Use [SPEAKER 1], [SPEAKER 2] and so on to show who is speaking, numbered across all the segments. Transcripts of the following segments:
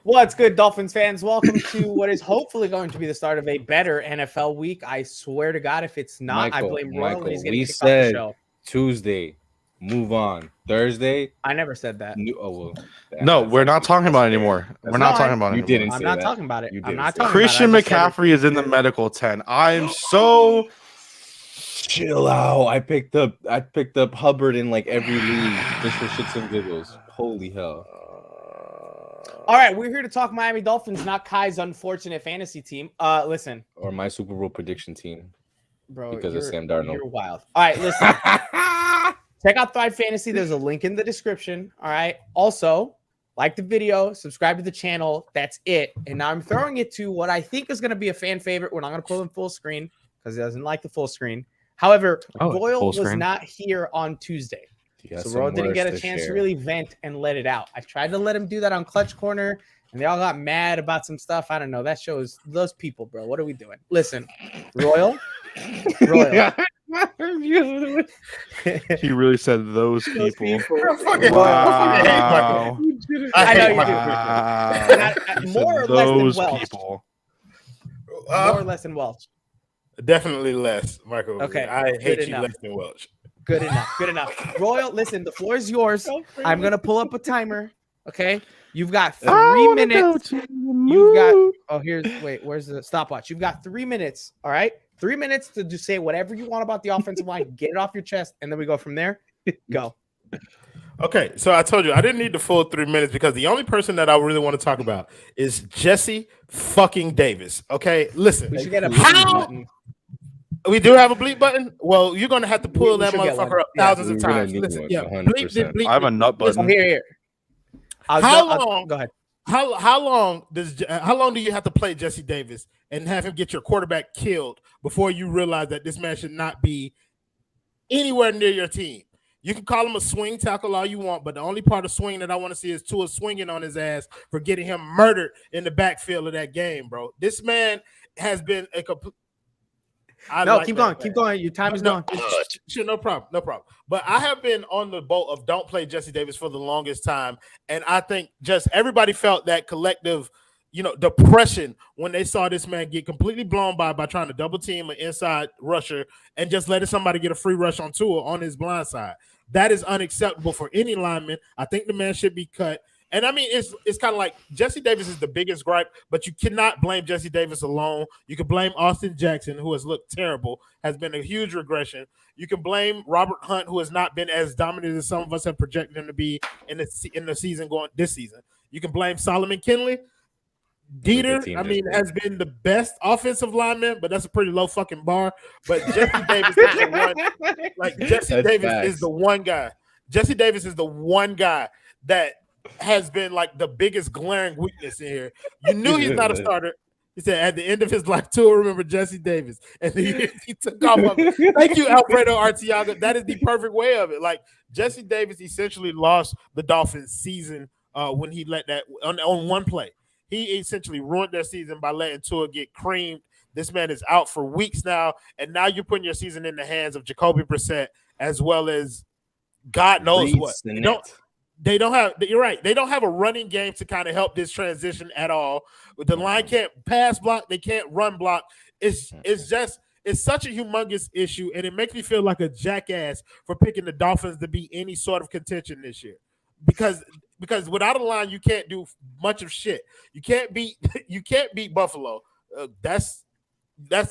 [SPEAKER 1] What's good, Dolphins fans? Welcome to what is hopefully going to be the start of a better NFL week. I swear to God, if it's not, I blame Royal and he's getting kicked off the show.
[SPEAKER 2] Tuesday, move on. Thursday,
[SPEAKER 1] I never said that.
[SPEAKER 3] No, we're not talking about it anymore. We're not talking about it
[SPEAKER 2] You
[SPEAKER 3] anymore.
[SPEAKER 2] didn't
[SPEAKER 1] I'm
[SPEAKER 2] say
[SPEAKER 1] not
[SPEAKER 2] that.
[SPEAKER 1] talking about it.
[SPEAKER 2] You
[SPEAKER 1] I'm
[SPEAKER 2] didn't
[SPEAKER 1] not
[SPEAKER 2] say
[SPEAKER 1] talking
[SPEAKER 3] Christian
[SPEAKER 1] about it.
[SPEAKER 3] McCaffrey is in the medical tent. I'm so
[SPEAKER 2] chill out. I picked up Hubbard in like every league just for shits and giggles. Holy hell.
[SPEAKER 1] All right, we're here to talk Miami Dolphins, not Kai's unfortunate fantasy team. Listen.
[SPEAKER 2] Or my Super Bowl prediction team.
[SPEAKER 1] Bro,
[SPEAKER 2] because of Sam Darnold.
[SPEAKER 1] You're wild. All right, listen. Check out Thrive Fantasy. There's a link in the description. All right. Also, like the video, subscribe to the channel. That's it. And now I'm throwing it to what I think is going to be a fan favorite. We're not going to pull in full screen because he doesn't like the full screen. However, Royal was not here on Tuesday. So Royal didn't get a chance to really vent and let it out. I tried to let him do that on Clutch Corner, and they all got mad about some stuff. I don't know. That shows those people, bro. What are we doing? Listen, Royal.
[SPEAKER 3] He really said those people.
[SPEAKER 1] Wow. I know you do. More or less than Welch. More or less than Welch.
[SPEAKER 4] Definitely less, Michael.
[SPEAKER 1] Okay.
[SPEAKER 4] I hate you less than Welch.
[SPEAKER 1] Good enough. Good enough. Royal, listen, the floor is yours. I'm going to pull up a timer. Okay. You've got 3 minutes. You've got, where's the stopwatch? You've got 3 minutes. All right. 3 minutes to just say whatever you want about the offensive line. Get it off your chest. And then we go from there. Go.
[SPEAKER 4] Okay. So I told you I didn't need the full 3 minutes because the only person that I really want to talk about is Jesse fucking Davis. Okay. Listen.
[SPEAKER 1] We should get a button.
[SPEAKER 4] We do have a bleep button. Well, you're gonna have to pull that motherfucker up thousands of times. Listen,
[SPEAKER 3] bleep. I have a nut button.
[SPEAKER 1] Here.
[SPEAKER 4] How long?
[SPEAKER 1] Go ahead.
[SPEAKER 4] How long do you have to play Jesse Davis and have him get your quarterback killed before you realize that this man should not be anywhere near your team? You can call him a swing tackle all you want, but the only part of swing that I want to see is Tua swinging on his ass for getting him murdered in the backfield of that game, bro. This man has been a complete.
[SPEAKER 1] Keep going. Your time is going.
[SPEAKER 4] Sure, no problem. But I have been on the boat of don't play Jesse Davis for the longest time, and I think just everybody felt that collective, depression when they saw this man get completely blown by trying to double team an inside rusher and just letting somebody get a free rush on Tua on his blind side. That is unacceptable for any lineman. I think the man should be cut. And I mean, it's kind of like Jesse Davis is the biggest gripe, but you cannot blame Jesse Davis alone. You can blame Austin Jackson, who has looked terrible, has been a huge regression. You can blame Robert Hunt, who has not been as dominant as some of us have projected him to be in the season going this season. You can blame Solomon Kinley. Dieter, has been the best offensive lineman, but that's a pretty low fucking bar. But Jesse Davis is the one. Like Jesse Davis is the one guy. Jesse Davis is the one guy that has been like the biggest glaring weakness in here. You knew he's not a starter. He said at the end of his life, too, remember Jesse Davis. And he took off of it. Thank you, Alfredo Arteaga. That is the perfect way of it. Like Jesse Davis essentially lost the Dolphins season when he let that on one play. He essentially ruined their season by letting Tua get creamed. This man is out for weeks now. And now you're putting your season in the hands of Jacoby Brissett as well as God knows what. They don't have. You're right. They don't have a running game to kind of help this transition at all. The line can't pass block. They can't run block. It's such a humongous issue, and it makes me feel like a jackass for picking the Dolphins to be any sort of contention this year. Because without a line, you can't do much of shit. You can't beat Buffalo. That's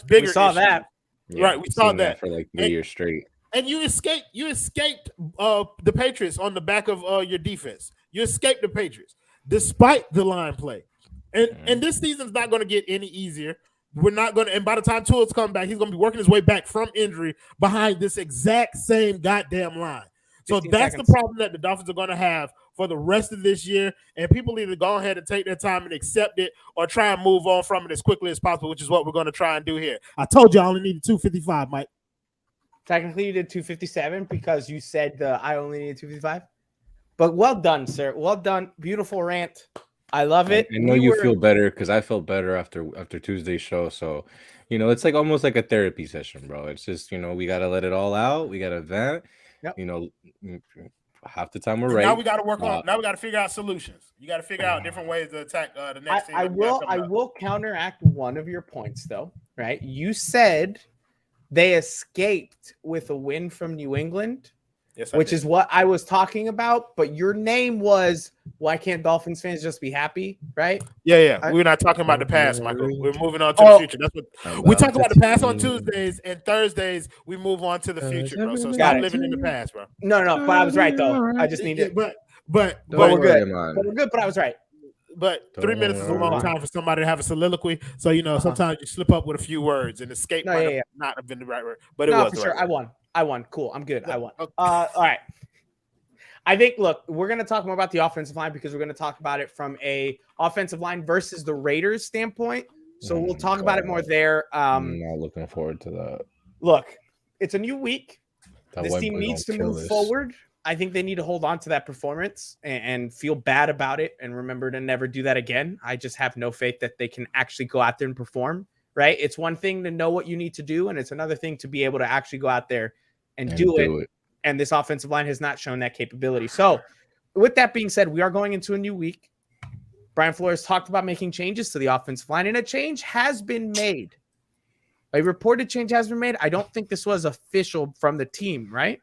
[SPEAKER 4] bigger.
[SPEAKER 1] We saw
[SPEAKER 4] issue.
[SPEAKER 1] that.
[SPEAKER 4] Right. We saw that
[SPEAKER 2] for like 3 years straight.
[SPEAKER 4] And you escaped the Patriots on the back of your defense. You escaped the Patriots despite the line play. And this season's not going to get any easier. We're not going to, and by the time Tua's come back, he's going to be working his way back from injury behind this exact same goddamn line. So that's the problem that the Dolphins are going to have for the rest of this year. And people either go ahead and take their time and accept it or try and move on from it as quickly as possible, which is what we're going to try and do here. I told you I only needed 255, Mike.
[SPEAKER 1] Technically, you did 257 because you said I only needed 255. But well done, sir. Well done. Beautiful rant. I love it.
[SPEAKER 2] I know you feel better because I felt better after Tuesday's show. So, it's like almost like a therapy session, bro. It's just, we got to let it all out. We got to vent.
[SPEAKER 1] Yep.
[SPEAKER 2] half the time we're
[SPEAKER 4] And
[SPEAKER 2] right.
[SPEAKER 4] now we got to work on. Now we got to figure out solutions. You got to figure out different ways to attack the next team.
[SPEAKER 1] I will counteract one of your points though. Right? You said they escaped with a win from New England.
[SPEAKER 4] Yes,
[SPEAKER 1] which is what I was talking about, but your name was why can't Dolphins fans just be happy, right?
[SPEAKER 4] Yeah. We're not talking about the past, Michael. We're moving on to the future. That's what we talk about the past on Tuesdays, and Thursdays we move on to the future, bro. So stop living in the past, bro.
[SPEAKER 1] No, but I was right though. I just need it.
[SPEAKER 4] But
[SPEAKER 1] we're good. But we're good, but I was right.
[SPEAKER 4] But 3 minutes is a long time for somebody to have a soliloquy. So sometimes you slip up with a few words, and escape might not have been the right word. But it was
[SPEAKER 1] for sure. I won. Cool. I'm good. I won. All right. I think, look, we're going to talk more about the offensive line because we're going to talk about it from a offensive line versus the Raiders standpoint. So we'll talk about it more there.
[SPEAKER 2] I'm not looking forward to that.
[SPEAKER 1] Look, it's a new week. This team needs to move forward. I think they need to hold on to that performance and feel bad about it and remember to never do that again. I just have no faith that they can actually go out there and perform, right? It's one thing to know what you need to do, and it's another thing to be able to actually go out there and do it. And this offensive line has not shown that capability. So with that being said, we are going into a new week. Brian Flores talked about making changes to the offensive line, and a change has been made. A reported change has been made. I don't think this was official from the team, right?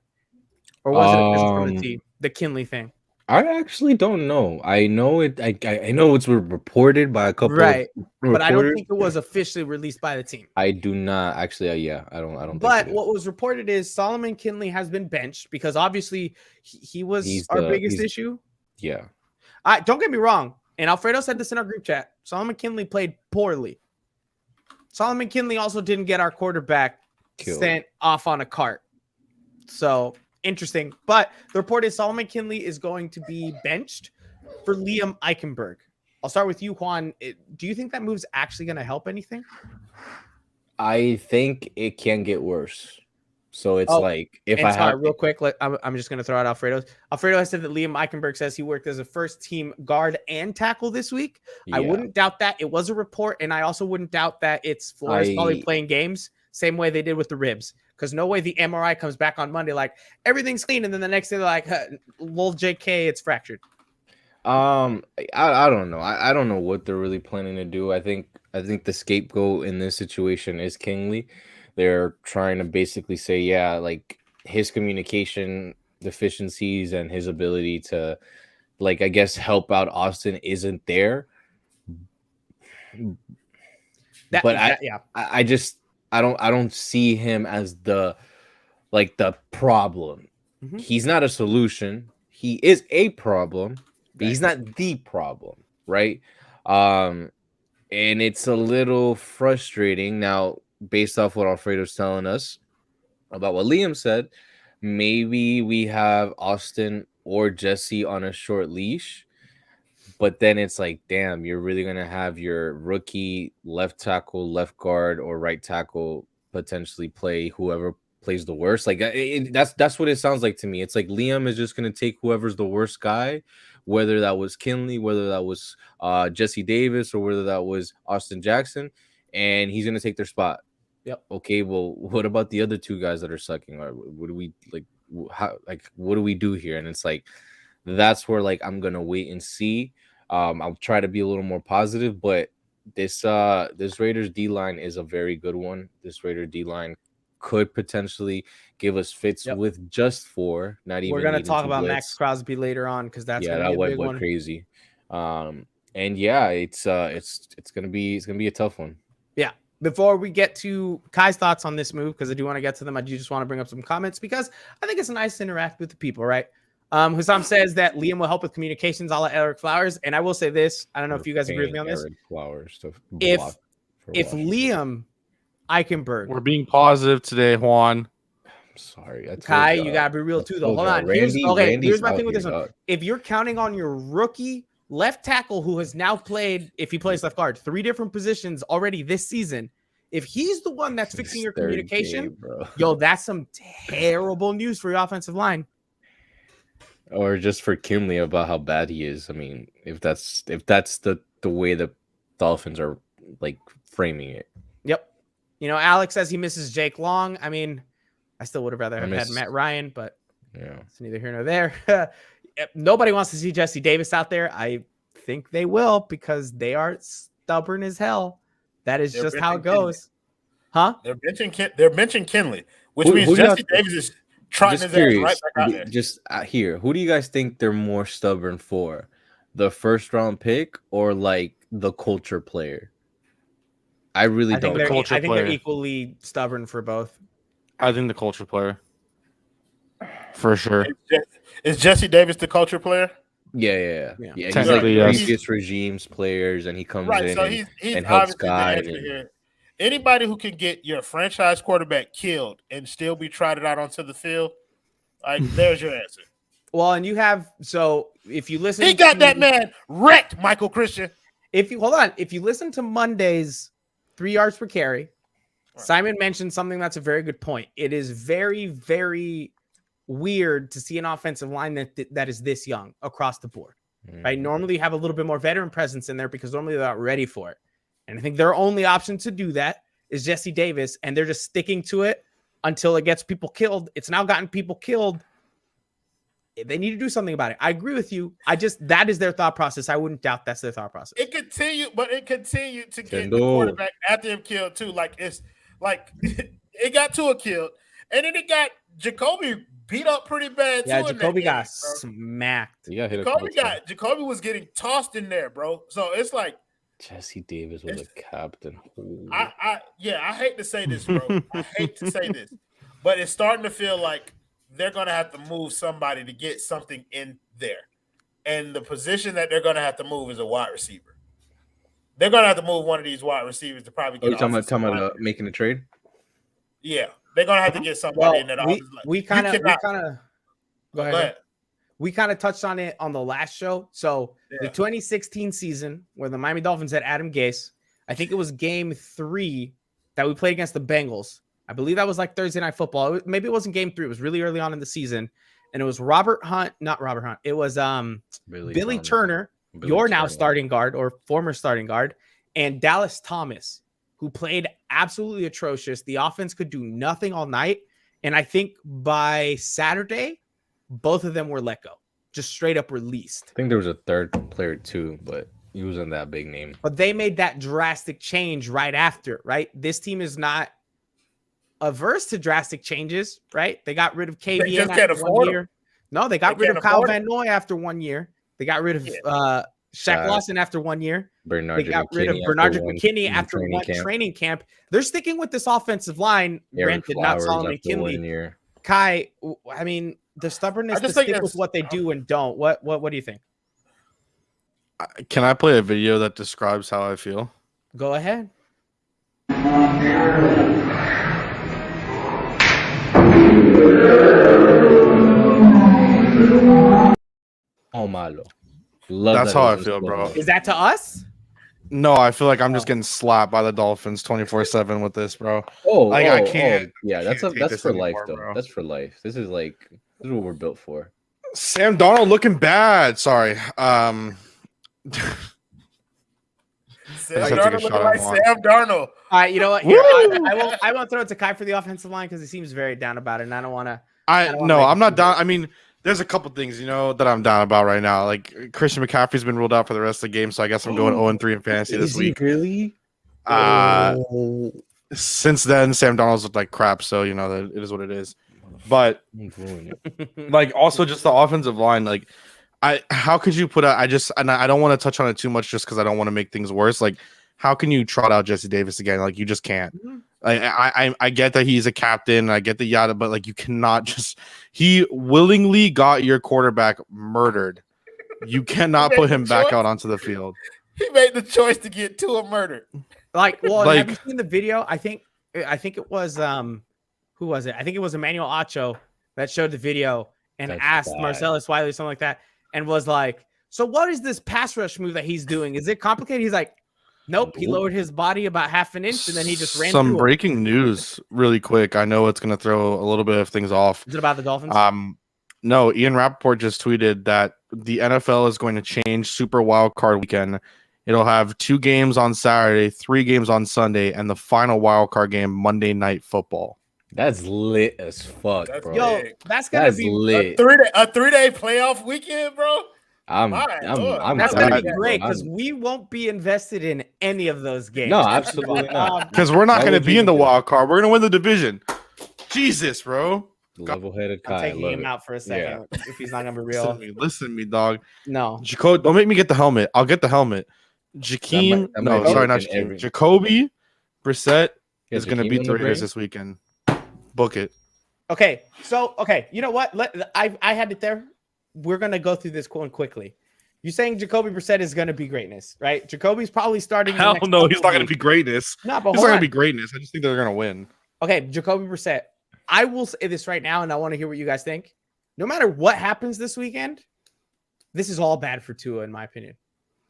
[SPEAKER 1] Or was it official from the team? The Kinley thing.
[SPEAKER 2] I actually don't know. I know it. I know it's reported by a couple,
[SPEAKER 1] right?
[SPEAKER 2] But
[SPEAKER 1] I don't think it was officially released by the team.
[SPEAKER 2] I do not actually. Yeah, I don't.
[SPEAKER 1] But what was reported is Solomon Kinley has been benched because obviously he's our biggest issue.
[SPEAKER 2] Yeah.
[SPEAKER 1] Don't get me wrong. And Alfredo said this in our group chat. Solomon Kinley played poorly. Solomon Kinley also didn't get our quarterback sent off on a cart. So. Interesting, but the report is Solomon Kinley is going to be benched for Liam Eichenberg. I'll start with you, Juan. Do you think that move's actually going to help anything?
[SPEAKER 2] I think it can get worse. So it's
[SPEAKER 1] real quick, I'm just going to throw out Alfredo's. Alfredo has said that Liam Eichenberg says he worked as a first-team guard and tackle this week. Yeah. I wouldn't doubt that. It was a report, and I also wouldn't doubt that it's Flores probably playing games, same way they did with the ribs. Because no way the MRI comes back on Monday like everything's clean, and then the next day they're like, "Lol, JK, it's fractured."
[SPEAKER 2] I don't know. I don't know what they're really planning to do. I think the scapegoat in this situation is Kinley. They're trying to basically say, like his communication deficiencies and his ability to, I guess, help out Austin isn't there. I don't see him as the problem. Mm-hmm. He's not a solution. He is a problem, but he's not the problem, right? And it's a little frustrating now based off what Alfredo's telling us about what Liam said. Maybe we have Austin or Jesse on a short leash. But then it's like, damn, you're really going to have your rookie left tackle, left guard, or right tackle potentially play whoever plays the worst. That's what it sounds like to me. It's like Liam is just going to take whoever's the worst guy, whether that was Kinley, whether that was Jesse Davis, or whether that was Austin Jackson, and he's going to take their spot.
[SPEAKER 1] Yep.
[SPEAKER 2] Okay, well, what about the other two guys that are sucking? Or what do we what do we do here? And it's like, that's where I'm going to wait and see. I'll try to be a little more positive, but this Raiders D-line is a very good one. This Raiders D-line could potentially give us fits with just 4. Not even.
[SPEAKER 1] We're gonna talk about Maxx Crosby later on because that's gonna be a big one.
[SPEAKER 2] Crazy. It's gonna be a tough one.
[SPEAKER 1] Yeah. Before we get to Kai's thoughts on this move, because I do want to get to them, I do just want to bring up some comments because I think it's nice to interact with the people, right? Hussam says that Liam will help with communications, a la Eric Flowers. And I will say this. I don't know if you guys agree with me on this.
[SPEAKER 2] Eric Flowers
[SPEAKER 1] if Liam Eichenberg.
[SPEAKER 3] We're being positive today, Juan.
[SPEAKER 2] I'm sorry.
[SPEAKER 1] Kai, you got to be real too, though. Hold on. Here's my thing with this one. If you're counting on your rookie left tackle who has now played, if he plays left guard, 3 different positions already this season, if he's the one that's fixing your communication, that's some terrible news for your offensive line.
[SPEAKER 2] Or just for Kinley about how bad he is. I mean, if that's the way the Dolphins are framing it.
[SPEAKER 1] Yep. Alex says he misses Jake Long. I mean, I still would have rather had Matt Ryan, but
[SPEAKER 2] Yeah.
[SPEAKER 1] It's neither here nor there. Nobody wants to see Jesse Davis out there. I think they will because they are stubborn as hell. That is just how it goes. Huh?
[SPEAKER 4] They're benching Kinley, which
[SPEAKER 2] Who
[SPEAKER 4] means
[SPEAKER 2] do y'all
[SPEAKER 4] Jesse Davis is trotting
[SPEAKER 2] Just
[SPEAKER 4] his ass
[SPEAKER 2] curious,
[SPEAKER 4] right back out there.
[SPEAKER 2] just here, who do you guys think they're more stubborn for? The first round pick or like the culture player? I really
[SPEAKER 1] I think
[SPEAKER 2] don't
[SPEAKER 1] they're
[SPEAKER 2] know.
[SPEAKER 3] culture
[SPEAKER 1] I think they're
[SPEAKER 3] player.
[SPEAKER 1] equally stubborn for both.
[SPEAKER 3] I think the culture player. For sure.
[SPEAKER 4] Is Jesse Davis the culture player?
[SPEAKER 2] Yeah.
[SPEAKER 1] Yeah.
[SPEAKER 2] He's like
[SPEAKER 3] Technically, yes.
[SPEAKER 2] previous regimes players, and he comes
[SPEAKER 4] Right.
[SPEAKER 2] in
[SPEAKER 4] So
[SPEAKER 2] and,
[SPEAKER 4] he's
[SPEAKER 2] and helps
[SPEAKER 4] obviously the
[SPEAKER 2] guide.
[SPEAKER 4] answer
[SPEAKER 2] And,
[SPEAKER 4] here. Anybody who can get your franchise quarterback killed and still be trotted out onto the field, like there's your answer.
[SPEAKER 1] Well, and you have if you listen,
[SPEAKER 4] He got
[SPEAKER 1] to,
[SPEAKER 4] that man wrecked, Michael Christian.
[SPEAKER 1] If you listen to Monday's 3 yards per carry,
[SPEAKER 4] Right.
[SPEAKER 1] Simon mentioned something that's a very good point. It is very, very weird to see an offensive line that is this young across the board, right? Normally you have a little bit more veteran presence in there because normally they're not ready for it. And I think their only option to do that is Jesse Davis, and they're just sticking to it until it gets people killed. It's now gotten people killed. They need to do something about it. I agree with you. That is their thought process. I wouldn't doubt that's their thought process.
[SPEAKER 4] It continued to get the quarterback after him killed too. Like it's like it got Tua killed, and then it got Jacoby beat up pretty bad.
[SPEAKER 1] Yeah,
[SPEAKER 4] too in
[SPEAKER 1] Jacoby
[SPEAKER 4] that
[SPEAKER 1] got
[SPEAKER 4] game,
[SPEAKER 1] smacked.
[SPEAKER 2] Yeah, hit a couple times.
[SPEAKER 4] Jacoby was getting tossed in there, bro. So it's like
[SPEAKER 2] Jesse Davis was a captain.
[SPEAKER 4] I hate to say this, bro. I hate to say this, but it's starting to feel like they're gonna have to move somebody to get something in there. And the position that they're gonna have to move is a wide receiver. They're gonna have to move one of these wide receivers to probably get.
[SPEAKER 2] You talking about making a trade?
[SPEAKER 4] Yeah, they're gonna have to get somebody in that offense.
[SPEAKER 1] We kind of
[SPEAKER 4] Go ahead.
[SPEAKER 1] We kind of touched on it on the last show. So the 2016 season where the Miami Dolphins had Adam Gase, I think it was game 3 that we played against the Bengals. I believe that was like Thursday Night Football. Maybe it wasn't game 3. It was really early on in the season. And it was not Robert Hunt. It was Billy Turner, your now starting guard or former starting guard, and Dallas Thomas, who played absolutely atrocious. The offense could do nothing all night. And I think by Saturday, both of them were let go, just straight up released.
[SPEAKER 2] I think there was a third player too, but he wasn't that big name.
[SPEAKER 1] But they made that drastic change right after, right? This team is not averse to drastic changes, right? They got rid of KVN after 1 year. No, they got rid of Kyle Van Noy after 1 year. They got rid of Shaq Lawson after 1 year. They got rid of Bernard McKinney after one training camp. They're sticking with this offensive line. Granted, not Solomon Kinley. Kai, I mean, the stubbornness to stick with what they do and don't. What do you think?
[SPEAKER 3] Can I play a video that describes how I feel?
[SPEAKER 1] Go ahead.
[SPEAKER 2] Oh, malo.
[SPEAKER 3] That's how I feel, bro.
[SPEAKER 1] Is that to us?
[SPEAKER 3] No, I feel like I'm just getting slapped by the Dolphins 24/7 with this, bro.
[SPEAKER 2] I
[SPEAKER 3] can't.
[SPEAKER 2] Yeah, that's for life, though.
[SPEAKER 3] Bro.
[SPEAKER 2] That's for life. This is what we're built for.
[SPEAKER 3] Sam Darnold looking bad. Sorry.
[SPEAKER 4] Sam Darnold looking like Sam Darnold.
[SPEAKER 1] All right, you know what? Here, I won't throw it to Kai for the offensive line because he seems very down about it, and I don't want to.
[SPEAKER 3] I'm not down. I mean, there's a couple things, that I'm down about right now. Like Christian McCaffrey's been ruled out for the rest of the game, so I guess I'm going 0-3 in fantasy this week.
[SPEAKER 2] Really?
[SPEAKER 3] Since then, Sam Darnold's looked like crap, so that it is what it is. But also just the offensive line, how could you put out? I don't want to touch on it too much just because I don't want to make things worse. Like, how can you trot out Jesse Davis again? Like, you just can't. I get that he's a captain. I get the yada, but you cannot just. He willingly got your quarterback murdered. You cannot put him back out onto the field.
[SPEAKER 4] He made the choice to get Tua murdered.
[SPEAKER 1] Have you seen the video? I think it was who was it? I think it was Emmanuel Acho that showed the video and asked Marcellus Wiley something like that, and was like, "So what is this pass rush move that he's doing? Is it complicated?" He's like, "Nope." He lowered his body about half an inch, and then he just ran.
[SPEAKER 3] Some breaking news, really quick. I know it's going to throw a little bit of things off.
[SPEAKER 1] Is it about the Dolphins?
[SPEAKER 3] No. Ian Rappaport just tweeted that the NFL is going to change Super Wild Card Weekend. It'll have 2 games on Saturday, 3 games on Sunday, and the final wild card game Monday Night Football.
[SPEAKER 2] That's lit as fuck,
[SPEAKER 4] That's
[SPEAKER 2] bro.
[SPEAKER 1] Yo,
[SPEAKER 4] big.
[SPEAKER 1] that's gonna
[SPEAKER 2] That's
[SPEAKER 1] be
[SPEAKER 2] lit.
[SPEAKER 4] A 3-day playoff weekend, bro.
[SPEAKER 2] I'm
[SPEAKER 4] My Lord.
[SPEAKER 1] that's
[SPEAKER 2] done,
[SPEAKER 1] gonna be
[SPEAKER 2] bro.
[SPEAKER 1] great because we won't be invested in any of those games.
[SPEAKER 2] No, absolutely not.
[SPEAKER 3] Because we're not
[SPEAKER 2] Why
[SPEAKER 3] going to
[SPEAKER 2] would
[SPEAKER 3] be
[SPEAKER 2] you
[SPEAKER 3] in the
[SPEAKER 2] do that?
[SPEAKER 3] wild card. We're going to win the division. Jesus, bro.
[SPEAKER 2] Level-headed
[SPEAKER 1] I'm
[SPEAKER 2] Kai.
[SPEAKER 1] taking
[SPEAKER 2] love
[SPEAKER 1] him
[SPEAKER 2] it.
[SPEAKER 1] out for a second if he's not gonna be real.
[SPEAKER 3] Listen to me, dog.
[SPEAKER 1] No,
[SPEAKER 3] Don't make me get the helmet. I'll get the helmet. Jakeem,
[SPEAKER 2] that might
[SPEAKER 3] no,
[SPEAKER 2] be
[SPEAKER 3] sorry, not
[SPEAKER 2] open
[SPEAKER 3] Jakeem.
[SPEAKER 2] every-
[SPEAKER 3] Jacoby Brissett
[SPEAKER 2] Yeah,
[SPEAKER 3] is going to
[SPEAKER 2] Jakeem
[SPEAKER 3] beat
[SPEAKER 2] on
[SPEAKER 3] the
[SPEAKER 2] the
[SPEAKER 3] Raiders
[SPEAKER 2] brain?
[SPEAKER 3] this weekend. Book it.
[SPEAKER 1] okay, so you know what? I had it there. We're gonna go through this one quickly. You saying Jacoby Brissett is gonna be greatness, right? Jacoby's probably starting.
[SPEAKER 3] Hell no, he's not going to be greatness.
[SPEAKER 1] No, but
[SPEAKER 3] He's not
[SPEAKER 1] hold
[SPEAKER 3] going
[SPEAKER 1] on.
[SPEAKER 3] to be greatness. I just think they're going to win.
[SPEAKER 1] Okay, Jacoby Brissett. I will say this right now, and I want to hear what you guys think. No matter what happens this weekend, this is all bad for Tua, in my opinion.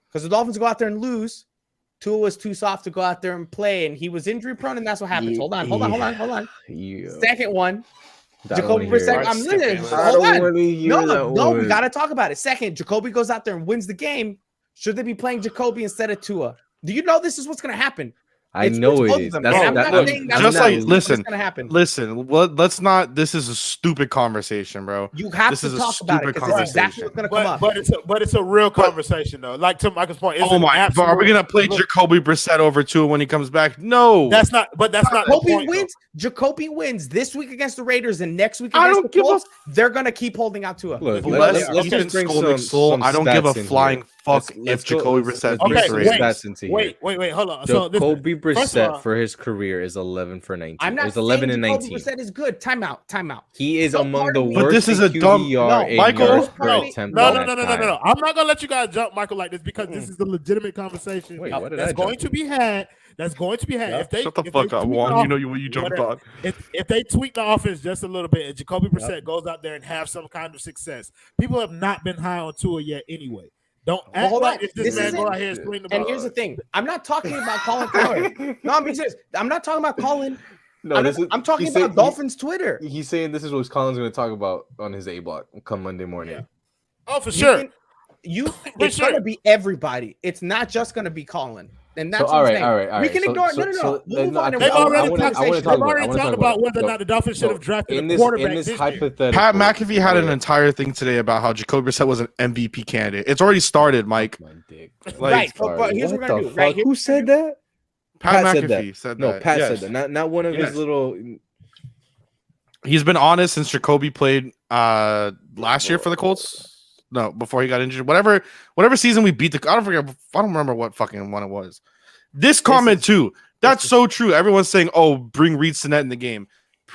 [SPEAKER 1] Because the Dolphins go out there and lose. Tua was too soft to go out there and play, and he was injury prone, and that's what happens. Hold on.
[SPEAKER 2] Yeah.
[SPEAKER 1] Second one,
[SPEAKER 2] I don't
[SPEAKER 1] Jacoby
[SPEAKER 2] wanna hear
[SPEAKER 1] Brissett.
[SPEAKER 2] it.
[SPEAKER 1] I'm listening.
[SPEAKER 2] I
[SPEAKER 1] Hold
[SPEAKER 2] don't
[SPEAKER 1] on.
[SPEAKER 2] want to hear that
[SPEAKER 1] No, we
[SPEAKER 2] one.
[SPEAKER 1] got to talk about it. Second, Jacoby goes out there and wins the game. Should they be playing Jacoby instead of Tua? Do you know this is what's going to happen?
[SPEAKER 2] I
[SPEAKER 1] It's
[SPEAKER 2] know
[SPEAKER 1] both
[SPEAKER 2] it
[SPEAKER 1] of
[SPEAKER 2] is.
[SPEAKER 1] them.
[SPEAKER 2] That's
[SPEAKER 1] And I'm
[SPEAKER 2] that-
[SPEAKER 1] not saying that's
[SPEAKER 3] just
[SPEAKER 1] what's
[SPEAKER 3] like listen,
[SPEAKER 1] going to happen.
[SPEAKER 3] Listen, let's not. This is a stupid conversation, bro.
[SPEAKER 1] You have
[SPEAKER 3] This
[SPEAKER 1] to
[SPEAKER 3] is a
[SPEAKER 1] talk about it
[SPEAKER 3] stupid
[SPEAKER 1] because it's exactly what's going to come up.
[SPEAKER 4] But it's a real conversation though. Like to Michael's point, it's
[SPEAKER 3] Oh
[SPEAKER 4] an
[SPEAKER 3] my!
[SPEAKER 4] absolute-
[SPEAKER 3] Are we gonna play Jacoby Brissett over Tua when he comes back? No,
[SPEAKER 4] That's not the
[SPEAKER 1] Jacoby
[SPEAKER 4] point, though.
[SPEAKER 1] wins. Jacoby wins this week against the Raiders and next week
[SPEAKER 3] I
[SPEAKER 1] against
[SPEAKER 3] don't
[SPEAKER 1] the
[SPEAKER 3] give a-
[SPEAKER 1] Colts. They're gonna keep holding out to
[SPEAKER 2] Look,
[SPEAKER 1] him.
[SPEAKER 2] let's
[SPEAKER 3] Ethan
[SPEAKER 2] just bring
[SPEAKER 3] Skolnick
[SPEAKER 2] some
[SPEAKER 3] I don't give a
[SPEAKER 2] stats in
[SPEAKER 3] flying
[SPEAKER 2] here.
[SPEAKER 3] fuck
[SPEAKER 2] Let's
[SPEAKER 3] if
[SPEAKER 2] go-
[SPEAKER 3] Jacoby
[SPEAKER 2] let's
[SPEAKER 3] Brissett
[SPEAKER 2] bring
[SPEAKER 3] beats
[SPEAKER 2] some
[SPEAKER 3] the Raiders.
[SPEAKER 2] stats into here.
[SPEAKER 4] Wait, hold on. So
[SPEAKER 2] Jacoby
[SPEAKER 4] listen, first of
[SPEAKER 2] Brissett
[SPEAKER 4] all-
[SPEAKER 2] for his career is 11 for 19.
[SPEAKER 1] I'm not
[SPEAKER 2] It's 11
[SPEAKER 1] saying
[SPEAKER 2] and
[SPEAKER 1] Jacoby
[SPEAKER 2] 19.
[SPEAKER 1] Brissett is good. Time out.
[SPEAKER 2] He is
[SPEAKER 1] No
[SPEAKER 2] among
[SPEAKER 1] part
[SPEAKER 2] the
[SPEAKER 1] of me-
[SPEAKER 2] worst.
[SPEAKER 3] But this is
[SPEAKER 2] in
[SPEAKER 3] a dumb-
[SPEAKER 2] QBR
[SPEAKER 1] No,
[SPEAKER 2] in
[SPEAKER 3] Michael-
[SPEAKER 2] yards per
[SPEAKER 1] no,
[SPEAKER 2] attempt
[SPEAKER 4] No.
[SPEAKER 2] in that time.
[SPEAKER 4] I'm not gonna let you guys jump Michael like this because this is a legitimate conversation
[SPEAKER 2] Wait, what did
[SPEAKER 4] that's
[SPEAKER 2] I
[SPEAKER 4] going
[SPEAKER 2] jump
[SPEAKER 4] to be had. That's going to be had. If they
[SPEAKER 3] Shut the
[SPEAKER 4] if
[SPEAKER 3] fuck
[SPEAKER 4] they
[SPEAKER 3] up,
[SPEAKER 4] tweak
[SPEAKER 3] Juan.
[SPEAKER 4] the
[SPEAKER 3] You know what you jumped
[SPEAKER 4] whatever.
[SPEAKER 3] on.
[SPEAKER 4] If they tweak the offense just a little bit and Jacoby Brissett goes out there and have some kind of success, people have not been high on Tua yet anyway. Don't act
[SPEAKER 1] hold
[SPEAKER 4] like
[SPEAKER 1] on.
[SPEAKER 4] if this
[SPEAKER 1] This
[SPEAKER 4] man
[SPEAKER 1] isn't-
[SPEAKER 4] go out here and swing the ball.
[SPEAKER 1] And here's the thing: I'm not talking about Colin Cowherd. No, I'm being serious. I'm not talking about Colin.
[SPEAKER 2] No,
[SPEAKER 1] I'm talking about Dolphins Twitter.
[SPEAKER 2] He's saying this is what Colin's going to talk about on his A block come Monday morning.
[SPEAKER 1] Yeah.
[SPEAKER 4] Oh, for sure.
[SPEAKER 1] It's
[SPEAKER 4] sure.
[SPEAKER 1] gonna be everybody. It's not just gonna be Colin. And that's
[SPEAKER 2] So,
[SPEAKER 1] what
[SPEAKER 2] all
[SPEAKER 1] I'm
[SPEAKER 2] right,
[SPEAKER 1] saying.
[SPEAKER 2] all right.
[SPEAKER 1] We can
[SPEAKER 2] So-
[SPEAKER 1] ignore.
[SPEAKER 2] so-
[SPEAKER 1] No.
[SPEAKER 2] so-
[SPEAKER 1] We'll move
[SPEAKER 2] no,
[SPEAKER 1] on. and
[SPEAKER 4] They've
[SPEAKER 1] we'll have
[SPEAKER 4] already
[SPEAKER 1] a
[SPEAKER 2] I wanna
[SPEAKER 1] conversation.
[SPEAKER 2] talk
[SPEAKER 4] they've already
[SPEAKER 2] about it.
[SPEAKER 4] talked about whether or not the Dolphins should have
[SPEAKER 2] So,
[SPEAKER 4] drafted
[SPEAKER 2] in
[SPEAKER 4] a
[SPEAKER 2] this
[SPEAKER 4] quarterback
[SPEAKER 2] this
[SPEAKER 4] this year.
[SPEAKER 2] hypothetical.
[SPEAKER 3] Pat McAfee had an
[SPEAKER 2] Yeah.
[SPEAKER 3] entire thing today about how Jacoby Brissett was an MVP candidate. It's already started, Mike.
[SPEAKER 2] My dick.
[SPEAKER 3] Like,
[SPEAKER 1] Right, but here's what we're gonna do. Right,
[SPEAKER 2] Who said that?
[SPEAKER 3] Pat
[SPEAKER 2] Pat said
[SPEAKER 3] McAfee said that.
[SPEAKER 2] No, Pat
[SPEAKER 3] Yes.
[SPEAKER 2] said that. Not one of
[SPEAKER 3] Yes.
[SPEAKER 2] his little.
[SPEAKER 3] He's been honest since Jacoby played last year for the Colts. No, before he got injured. Whatever season we beat I don't remember what fucking one it was. This comment too. That's so true. Everyone's saying, "Oh, bring Reed Sinnett in the game."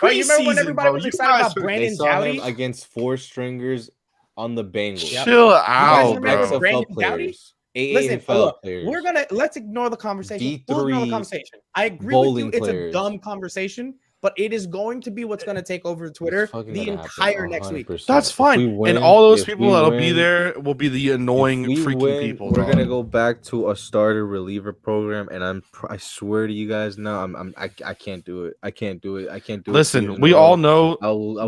[SPEAKER 1] Right, you remember when
[SPEAKER 3] Preseason,
[SPEAKER 1] everybody
[SPEAKER 3] bro,
[SPEAKER 1] was
[SPEAKER 3] you
[SPEAKER 1] excited
[SPEAKER 3] guys
[SPEAKER 1] about
[SPEAKER 3] are-
[SPEAKER 1] Brandon
[SPEAKER 2] They saw him
[SPEAKER 1] Doughty?
[SPEAKER 2] against four stringers on the Bengals.
[SPEAKER 1] Yep.
[SPEAKER 3] Chill
[SPEAKER 1] guys
[SPEAKER 3] out,
[SPEAKER 1] remember
[SPEAKER 3] bro.
[SPEAKER 1] Brandon
[SPEAKER 2] XFL
[SPEAKER 1] Doughty?
[SPEAKER 2] players. AA
[SPEAKER 1] Listen,
[SPEAKER 2] NFL
[SPEAKER 1] look,
[SPEAKER 2] players.
[SPEAKER 1] let's ignore the conversation. We'll ignore the
[SPEAKER 2] D3
[SPEAKER 1] conversation. I agree with you.
[SPEAKER 2] bowling
[SPEAKER 1] It's
[SPEAKER 2] players.
[SPEAKER 1] a dumb conversation, but it is going to be what's going to take over Twitter
[SPEAKER 2] It's fucking
[SPEAKER 1] the
[SPEAKER 2] gonna
[SPEAKER 1] entire
[SPEAKER 2] happen,
[SPEAKER 1] next week.
[SPEAKER 2] 100%.
[SPEAKER 3] That's
[SPEAKER 2] If
[SPEAKER 3] fine.
[SPEAKER 2] we win-
[SPEAKER 3] and all those
[SPEAKER 2] if
[SPEAKER 3] people
[SPEAKER 2] we
[SPEAKER 3] that'll
[SPEAKER 2] win-
[SPEAKER 3] be there will be the annoying
[SPEAKER 2] if we
[SPEAKER 3] freaking
[SPEAKER 2] win,
[SPEAKER 3] people.
[SPEAKER 2] We're
[SPEAKER 3] dog.
[SPEAKER 2] gonna go back to a starter reliever program, and I swear to you guys now, I can't do it. I can't do it.
[SPEAKER 3] Listen, we all know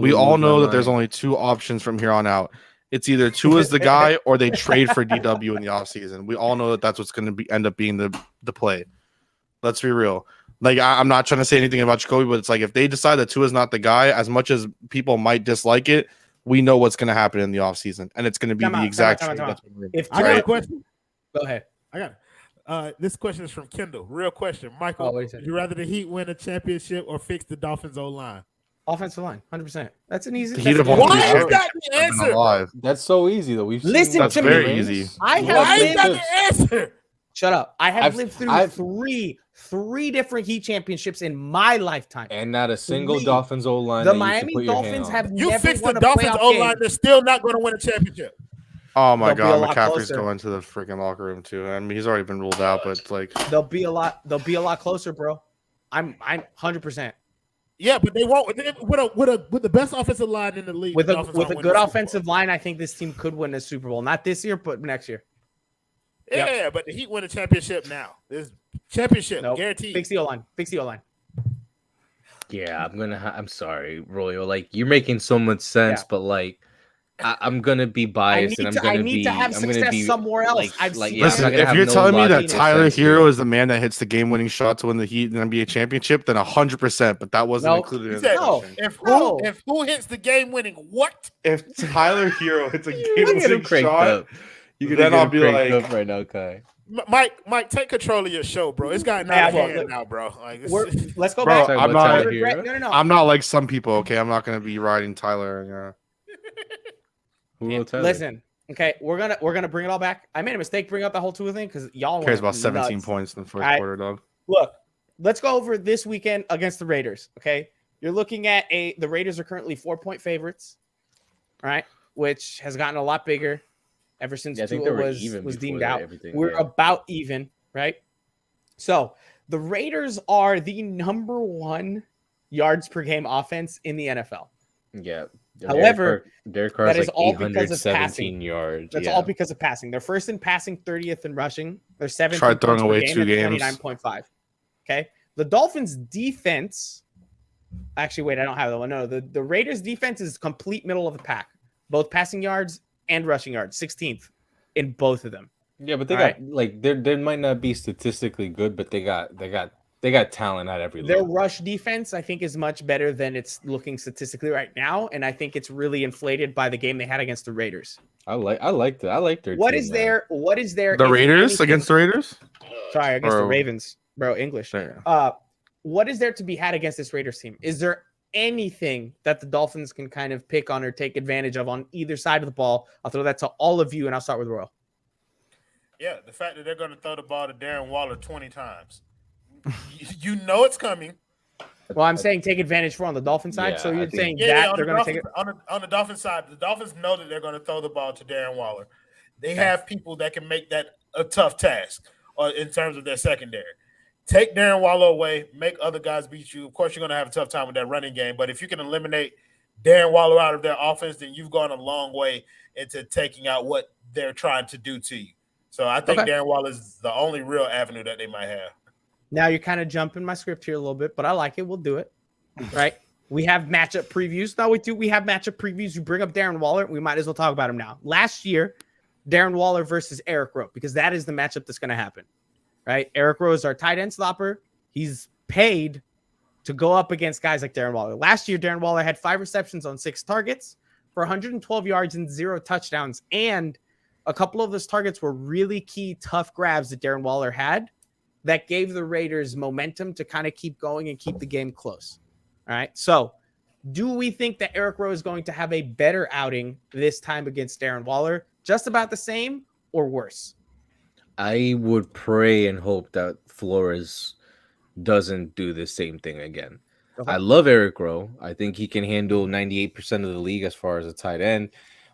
[SPEAKER 2] we
[SPEAKER 3] that there's only two options from here on out. It's either Tua's the guy or they trade for DW in the offseason. We all know that that's what's going to be end up being the play. Let's be real. Like I'm not trying to say anything about Jacoby, but it's like if they decide that Tua's not the guy, as much as people might dislike it, we know what's going to happen in the offseason, and it's going to be the exact
[SPEAKER 1] time
[SPEAKER 3] trade.
[SPEAKER 1] out.
[SPEAKER 3] That's what we're-
[SPEAKER 1] If
[SPEAKER 4] I got
[SPEAKER 1] Tua-
[SPEAKER 4] a question.
[SPEAKER 1] Go ahead.
[SPEAKER 4] I got it. This question is from Kendall. Real question, Michael.
[SPEAKER 1] Oh, what he
[SPEAKER 4] Would
[SPEAKER 1] said.
[SPEAKER 4] you rather the Heat win a championship or fix the Dolphins' O line?
[SPEAKER 1] Offensive line, 100%. That's an easy.
[SPEAKER 3] The
[SPEAKER 1] that's
[SPEAKER 3] Heat
[SPEAKER 1] an
[SPEAKER 3] have
[SPEAKER 1] easy-
[SPEAKER 3] won
[SPEAKER 4] Why
[SPEAKER 3] three
[SPEAKER 4] is that the
[SPEAKER 3] championships. I've been
[SPEAKER 4] answer?
[SPEAKER 3] alive.
[SPEAKER 2] That's so easy though. We've
[SPEAKER 1] Listen
[SPEAKER 2] seen
[SPEAKER 3] That's
[SPEAKER 1] to
[SPEAKER 3] very
[SPEAKER 1] me.
[SPEAKER 3] easy.
[SPEAKER 1] I have
[SPEAKER 4] Why is
[SPEAKER 1] lived,
[SPEAKER 4] that the answer?
[SPEAKER 1] shut up. I have
[SPEAKER 2] I've-
[SPEAKER 1] lived through
[SPEAKER 2] I've-
[SPEAKER 1] three different Heat championships in my lifetime.
[SPEAKER 2] and not a single
[SPEAKER 1] Three.
[SPEAKER 2] Dolphins O line.
[SPEAKER 1] The
[SPEAKER 2] that you can
[SPEAKER 1] Miami
[SPEAKER 2] put your hand
[SPEAKER 1] Dolphins
[SPEAKER 2] on.
[SPEAKER 1] have
[SPEAKER 4] You
[SPEAKER 1] never
[SPEAKER 4] fix the
[SPEAKER 1] won a
[SPEAKER 4] Dolphins'
[SPEAKER 1] playoff
[SPEAKER 4] O
[SPEAKER 1] game.
[SPEAKER 4] line, they're still not going to win a championship.
[SPEAKER 3] Oh my
[SPEAKER 1] They'll be a
[SPEAKER 3] God,
[SPEAKER 1] lot
[SPEAKER 3] McCaffrey's
[SPEAKER 1] closer.
[SPEAKER 3] going to the freaking locker room too. I mean, he's already been ruled out, but it's like
[SPEAKER 1] They'll be a lot closer, bro. I'm 100%.
[SPEAKER 4] Yeah, but they won't. With the best offensive line in the league,
[SPEAKER 1] With
[SPEAKER 4] the
[SPEAKER 1] a
[SPEAKER 4] Dolphins aren't
[SPEAKER 1] good
[SPEAKER 4] winning the Super Bowl.
[SPEAKER 1] offensive line, I think this team could win a Super Bowl. Not this year, but next year.
[SPEAKER 4] Yeah, but the Heat win a championship now. This championship
[SPEAKER 1] Nope.
[SPEAKER 4] guaranteed.
[SPEAKER 1] Fix the O-line. Fix the O-line.
[SPEAKER 2] Yeah, I'm sorry, Royo. Like you're making so much sense,
[SPEAKER 1] Yeah.
[SPEAKER 2] but like I'm gonna be biased, and
[SPEAKER 1] I need to have
[SPEAKER 2] I'm gonna
[SPEAKER 1] success
[SPEAKER 2] be
[SPEAKER 1] somewhere else.
[SPEAKER 2] like,
[SPEAKER 1] I've
[SPEAKER 2] like
[SPEAKER 1] seen
[SPEAKER 2] yeah, I'm
[SPEAKER 3] Listen,
[SPEAKER 2] not gonna
[SPEAKER 3] if
[SPEAKER 2] have
[SPEAKER 3] you're
[SPEAKER 2] no
[SPEAKER 3] telling me that
[SPEAKER 2] logical
[SPEAKER 3] Tyler
[SPEAKER 2] sense
[SPEAKER 3] Hero
[SPEAKER 2] here.
[SPEAKER 3] is the man that hits the game-winning shot to win the Heat and NBA championship, then 100%. But that wasn't
[SPEAKER 1] No.
[SPEAKER 3] included
[SPEAKER 4] He
[SPEAKER 3] in the
[SPEAKER 4] said,
[SPEAKER 1] No.
[SPEAKER 3] question.
[SPEAKER 4] if who hits the game-winning what?
[SPEAKER 3] If Tyler Hero hits a
[SPEAKER 2] You get him
[SPEAKER 3] game-winning
[SPEAKER 2] cranked
[SPEAKER 3] shot,
[SPEAKER 2] up. You
[SPEAKER 3] then I'll be like,
[SPEAKER 2] right now, Kai.
[SPEAKER 4] Mike, take control of your show, bro. It's gotten
[SPEAKER 1] Yeah,
[SPEAKER 4] out of
[SPEAKER 1] well,
[SPEAKER 4] hand
[SPEAKER 1] look,
[SPEAKER 4] now, bro. Like,
[SPEAKER 1] let's go
[SPEAKER 3] Bro,
[SPEAKER 1] back.
[SPEAKER 2] Talk
[SPEAKER 3] I'm
[SPEAKER 2] about
[SPEAKER 3] not-
[SPEAKER 2] Tyler
[SPEAKER 1] Regret-
[SPEAKER 2] Hero.
[SPEAKER 1] No.
[SPEAKER 3] I'm not like some people. Okay, I'm not gonna be riding Tyler.
[SPEAKER 2] Who wrote Tyler?
[SPEAKER 1] Listen, okay, we're gonna bring it all back. I made a mistake bringing up the whole Tua thing because y'all
[SPEAKER 3] Cares
[SPEAKER 1] went
[SPEAKER 3] about 17
[SPEAKER 1] nuts.
[SPEAKER 3] points in the first
[SPEAKER 1] Alright.
[SPEAKER 3] quarter, dog.
[SPEAKER 1] Look, let's go over this weekend against the Raiders. Okay, you're looking at the Raiders are currently 4-point favorites, all right, which has gotten a lot bigger ever since
[SPEAKER 2] Yeah, I think
[SPEAKER 1] Tua
[SPEAKER 2] they were
[SPEAKER 1] was
[SPEAKER 2] even before
[SPEAKER 1] deemed
[SPEAKER 2] that,
[SPEAKER 1] out.
[SPEAKER 2] everything,
[SPEAKER 1] We're
[SPEAKER 2] yeah.
[SPEAKER 1] about even, right? So the Raiders are the number 1 yards per game offense in the NFL.
[SPEAKER 2] Yeah.
[SPEAKER 1] However,
[SPEAKER 2] Derek Carr's
[SPEAKER 1] that is
[SPEAKER 2] like
[SPEAKER 1] all because of
[SPEAKER 2] 817
[SPEAKER 1] passing.
[SPEAKER 2] yards.
[SPEAKER 1] That's
[SPEAKER 2] yeah.
[SPEAKER 1] all because of passing. They're first in passing, 30th in rushing. They're 7th
[SPEAKER 3] Tried
[SPEAKER 1] in
[SPEAKER 3] throwing
[SPEAKER 1] points per
[SPEAKER 3] away
[SPEAKER 1] game
[SPEAKER 3] 2
[SPEAKER 1] at
[SPEAKER 3] games.
[SPEAKER 1] 29.5. Okay. The Dolphins defense. Actually, wait, I don't have that one. No, the Raiders defense is complete middle of the pack, both passing yards and rushing yards, 16th in both of them.
[SPEAKER 2] Yeah, but they
[SPEAKER 1] All
[SPEAKER 2] got like they might not be statistically good, but they got talent at every
[SPEAKER 1] Their
[SPEAKER 2] level.
[SPEAKER 1] rush defense, I think, is much better than it's looking statistically right now, and I think it's really inflated by the game they had against the Raiders.
[SPEAKER 2] I like their
[SPEAKER 1] What
[SPEAKER 2] team,
[SPEAKER 1] is
[SPEAKER 2] man.
[SPEAKER 1] their what is their
[SPEAKER 3] The
[SPEAKER 1] if
[SPEAKER 3] Raiders
[SPEAKER 1] anything-
[SPEAKER 3] against the Raiders?
[SPEAKER 1] Sorry, against the
[SPEAKER 3] Bro.
[SPEAKER 1] Ravens, bro. English.
[SPEAKER 3] Yeah.
[SPEAKER 1] What is there to be had against this Raiders team? Is there anything that the Dolphins can kind of pick on or take advantage of on either side of the ball? I'll throw that to all of you, and I'll start with Royal.
[SPEAKER 4] yeah, the fact that they're going to throw the ball to Darren Waller 20 times, you know it's coming.
[SPEAKER 1] Well, I'm saying take advantage for on the Dolphin side.
[SPEAKER 2] Yeah,
[SPEAKER 1] so
[SPEAKER 2] I
[SPEAKER 1] you're
[SPEAKER 2] think-
[SPEAKER 1] saying
[SPEAKER 4] Yeah,
[SPEAKER 1] that
[SPEAKER 4] on
[SPEAKER 1] they're
[SPEAKER 4] the
[SPEAKER 1] going to take
[SPEAKER 4] Dolphins,
[SPEAKER 1] it.
[SPEAKER 4] on the Dolphins side, the Dolphins know that they're going to throw the ball to Darren Waller. They have people that can make that a tough task in terms of their secondary. Take Darren Waller away, make other guys beat you. Of course, you're going to have a tough time with that running game, but if you can eliminate Darren Waller out of their offense, then you've gone a long way into taking out what they're trying to do to you. So I think
[SPEAKER 1] Okay.
[SPEAKER 4] Darren Waller is the only real avenue that they might have.
[SPEAKER 1] Now you're kind of jumping my script here a little bit, but I like it. We'll do it. Right? We have matchup previews. No, we do. We have matchup previews. You bring up Darren Waller. We might as well talk about him now. Last year, Darren Waller versus Eric Rowe, because that is the matchup that's going to happen. Right? Eric Rowe is our tight end slopper. He's paid to go up against guys like Darren Waller. Last year, Darren Waller had 5 receptions on 6 targets for 112 yards and 0 touchdowns. And a couple of those targets were really key, tough grabs that Darren Waller had that gave the Raiders momentum to kind of keep going and keep the game close. All right. So do we think that Eric Rowe is going to have a better outing this time against Darren Waller? Just about the same or worse?
[SPEAKER 2] I would pray and hope that Flores doesn't do the same thing again.
[SPEAKER 1] Okay.
[SPEAKER 2] I love Eric Rowe. I think he can handle 98% of the league as far as a tight end.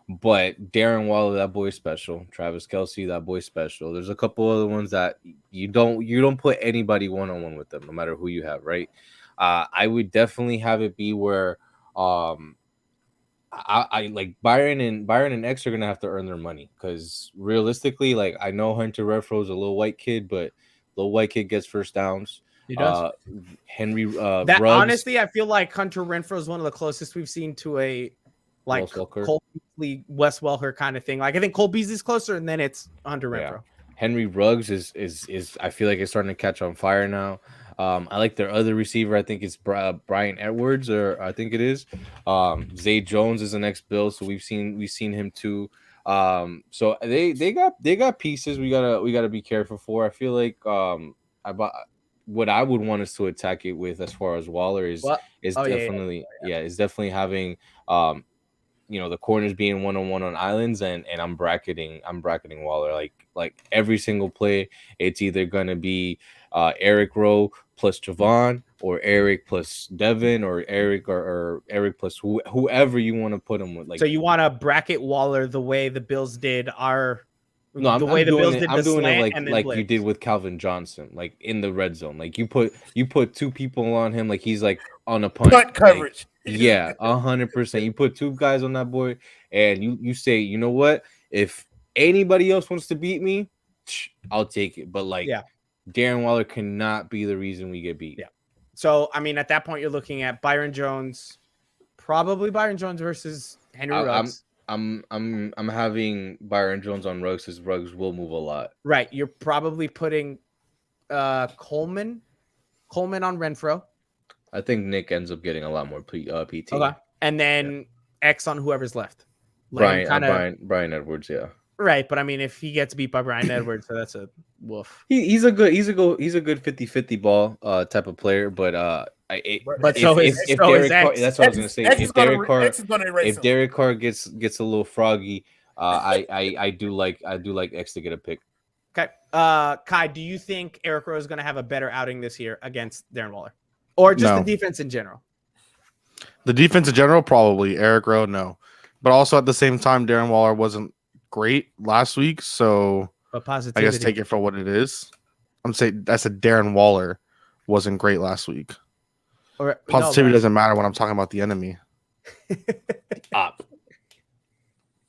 [SPEAKER 2] But Darren Waller, that boy's special. Travis Kelce, that boy's special. There's a couple other ones that you don't put anybody one-on-one with them, no matter who you have, right? I would definitely have it be where I like Byron and X are gonna have to earn their money, because realistically, like, I know Hunter Renfro's a little white kid, but little white kid gets first downs.
[SPEAKER 1] He does.
[SPEAKER 2] Henry
[SPEAKER 1] that
[SPEAKER 2] Ruggs,
[SPEAKER 1] honestly, I feel like Hunter Renfro is one of the closest we've seen to a like
[SPEAKER 2] Wes Welker.
[SPEAKER 1] Cole Beasley, Wes Welker kind of thing. Like I think Cole Beasley's closer, and then it's Hunter Renfro.
[SPEAKER 2] Yeah. Henry Ruggs is I feel like it's starting to catch on fire now. I like their other receiver. I think it's Brian Edwards, or I think it is. Zay Jones is the next Bill, so we've seen him too. So they got pieces we gotta be careful for. I feel like what I would want us to attack it with as far as Waller is definitely having the corners being one-on-one on islands, and I'm bracketing Waller like every single play. It's either gonna be Eric Rowe plus Javon, or Eric plus Devin, or Eric or Eric plus whoever you want to put him with. Like,
[SPEAKER 1] So you want to bracket Waller the way the Bills did I'm doing it
[SPEAKER 2] like you did with Calvin Johnson, like in the red zone. Like you put 2 people on him, like he's like on a punt
[SPEAKER 4] coverage.
[SPEAKER 2] Like, yeah, 100%. You put 2 guys on that boy, and you say, you know what? If anybody else wants to beat me, I'll take it. But Darren Waller cannot be the reason we get beat.
[SPEAKER 1] Yeah. So I mean, at that point, you're looking at probably Byron Jones versus Henry Ruggs.
[SPEAKER 2] I'm having Byron Jones on Ruggs because Ruggs will move a lot.
[SPEAKER 1] Right. You're probably putting Coleman on Renfro.
[SPEAKER 2] I think Nick ends up getting a lot more PT.
[SPEAKER 1] Okay. And then X on whoever's left. Let him
[SPEAKER 2] Brian Edwards, yeah.
[SPEAKER 1] Right, but I mean, if he gets beat by Brian Edwards, so that's a woof.
[SPEAKER 2] He's a good 50-50 ball type of player, but
[SPEAKER 1] But so is
[SPEAKER 2] Derek Carr,
[SPEAKER 1] X.
[SPEAKER 2] that's what I was gonna say.
[SPEAKER 4] X
[SPEAKER 2] If Derek Carr
[SPEAKER 4] if
[SPEAKER 2] Derek Carr gets a little froggy, I do like X to get a pick.
[SPEAKER 1] Okay. Kai, do you think Eric Rowe is going to have a better outing this year against Darren Waller, or just the defense in general?
[SPEAKER 3] The defense in general, probably. Eric Rowe, no. But also at the same time, Darren Waller wasn't great last week, so
[SPEAKER 1] But
[SPEAKER 3] I guess take it for what it is. I'm saying I said Darren Waller wasn't great last week. Positivity doesn't matter when I'm talking about the enemy.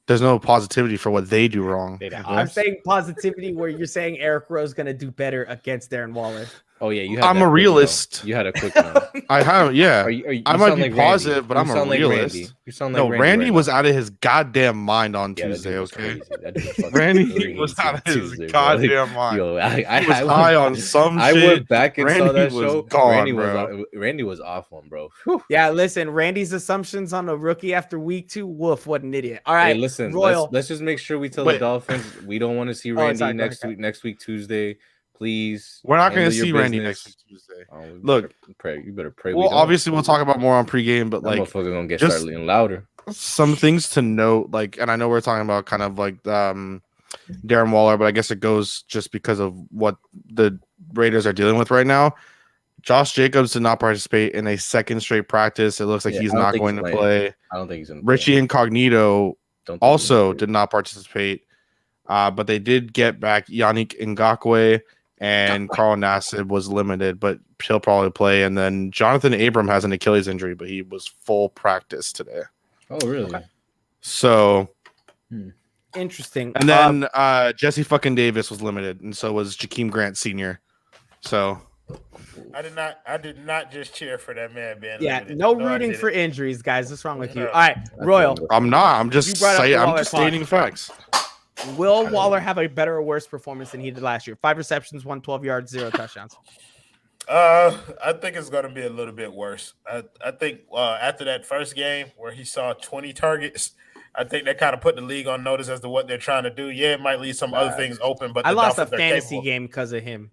[SPEAKER 3] There's no positivity for what they do wrong.
[SPEAKER 1] I'm saying positivity where you're saying Eric Rowe's going to do better against Darren Waller.
[SPEAKER 2] Oh yeah,
[SPEAKER 3] I'm a realist.
[SPEAKER 2] You had a quick one.
[SPEAKER 3] I have, yeah. I might be positive, but I'm a realist.
[SPEAKER 2] You sound like
[SPEAKER 3] Randy was out of his goddamn mind on Tuesday. Okay, Randy was out of his goddamn mind.
[SPEAKER 2] Yo,
[SPEAKER 3] I was high on some shit.
[SPEAKER 2] I went back and saw that
[SPEAKER 3] was
[SPEAKER 2] show.
[SPEAKER 3] gone,
[SPEAKER 2] Randy was off one, bro.
[SPEAKER 1] Yeah, listen, Randy's assumptions on a rookie after week 2. Woof, what an idiot. All right,
[SPEAKER 2] hey, listen,
[SPEAKER 1] Royal.
[SPEAKER 2] Let's just make sure we tell the Dolphins we don't want to see Randy next week Tuesday. Please,
[SPEAKER 3] we're not going to see Randy next week Tuesday. Look,
[SPEAKER 2] you better pray.
[SPEAKER 3] Well, obviously, we'll talk about more on pregame, but like,
[SPEAKER 2] motherfucker gonna get started louder.
[SPEAKER 3] Some things to note, like, and I know we're talking about kind of like Darren Waller, but I guess it goes just because of what the Raiders are dealing with right now. Josh Jacobs did not participate in a second straight practice. It looks like he's not going to play.
[SPEAKER 2] I don't think he's going to.
[SPEAKER 3] Richie Incognito also did not participate, but they did get back Yannick Ngakoue. And Carl Nassib was limited, but he'll probably play. And then Jonathan Abram has an Achilles injury, but he was full practice today.
[SPEAKER 2] Oh, really? Okay.
[SPEAKER 3] So
[SPEAKER 1] interesting.
[SPEAKER 3] And then Jesse fucking Davis was limited, and so was Jakeem Grant Sr. So
[SPEAKER 4] I did not just cheer for that man being limited.
[SPEAKER 1] No rooting for injuries, guys. What's wrong with you? All right, Royal.
[SPEAKER 3] I'm not. I'm just stating facts.
[SPEAKER 1] Will Waller have a better or worse performance than he did last year? 5 receptions, 112 yards, 0 touchdowns.
[SPEAKER 4] I think it's going to be a little bit worse. I think after that first game where he saw 20 targets, I think that kind of put the league on notice as to what they're trying to do. Yeah, it might leave some other things open, but
[SPEAKER 1] I lost a fantasy game because of him.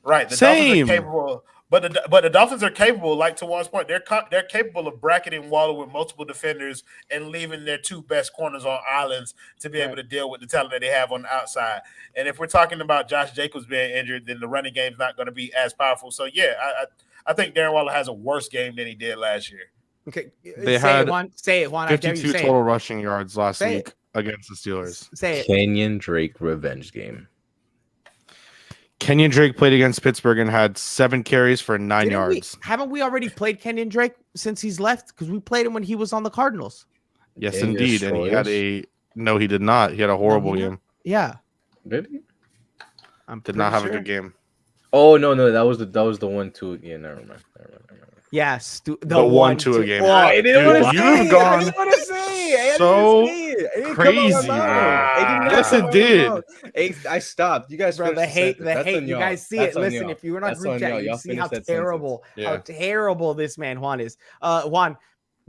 [SPEAKER 4] Right, the Dolphins are capable. But the Dolphins are capable, like to Juan's point, they're capable of bracketing Waller with multiple defenders and leaving their 2 best corners on islands to be able to deal with the talent that they have on the outside. And if we're talking about Josh Jacobs being injured, then the running game is not going to be as powerful. So yeah, I think Darren Waller has a worse game than he did last year.
[SPEAKER 1] Okay,
[SPEAKER 3] they had
[SPEAKER 1] say it, Juan.
[SPEAKER 3] 52 total rushing yards last week against the Steelers.
[SPEAKER 1] Say it.
[SPEAKER 2] Kenyon Drake revenge game.
[SPEAKER 3] Kenyon Drake played against Pittsburgh and had 7 carries for 9 yards.
[SPEAKER 1] Haven't we already played Kenyon Drake since he's left? Because we played him when he was on the Cardinals.
[SPEAKER 3] Yes, indeed. And he had no, he did not. He had a horrible game.
[SPEAKER 1] Yeah.
[SPEAKER 2] Did he?
[SPEAKER 3] Did not have a good game.
[SPEAKER 2] Oh no, that was the 1-2. Yeah, never mind.
[SPEAKER 1] Yes,
[SPEAKER 3] the 1-2 game.
[SPEAKER 1] I didn't want to say.
[SPEAKER 3] You've gone so crazy, bro. Yes, it did.
[SPEAKER 2] I stopped. You guys,
[SPEAKER 1] bro, the hate. You guys see it. Listen, if you were not group chat, you see how terrible this man Juan is. Juan,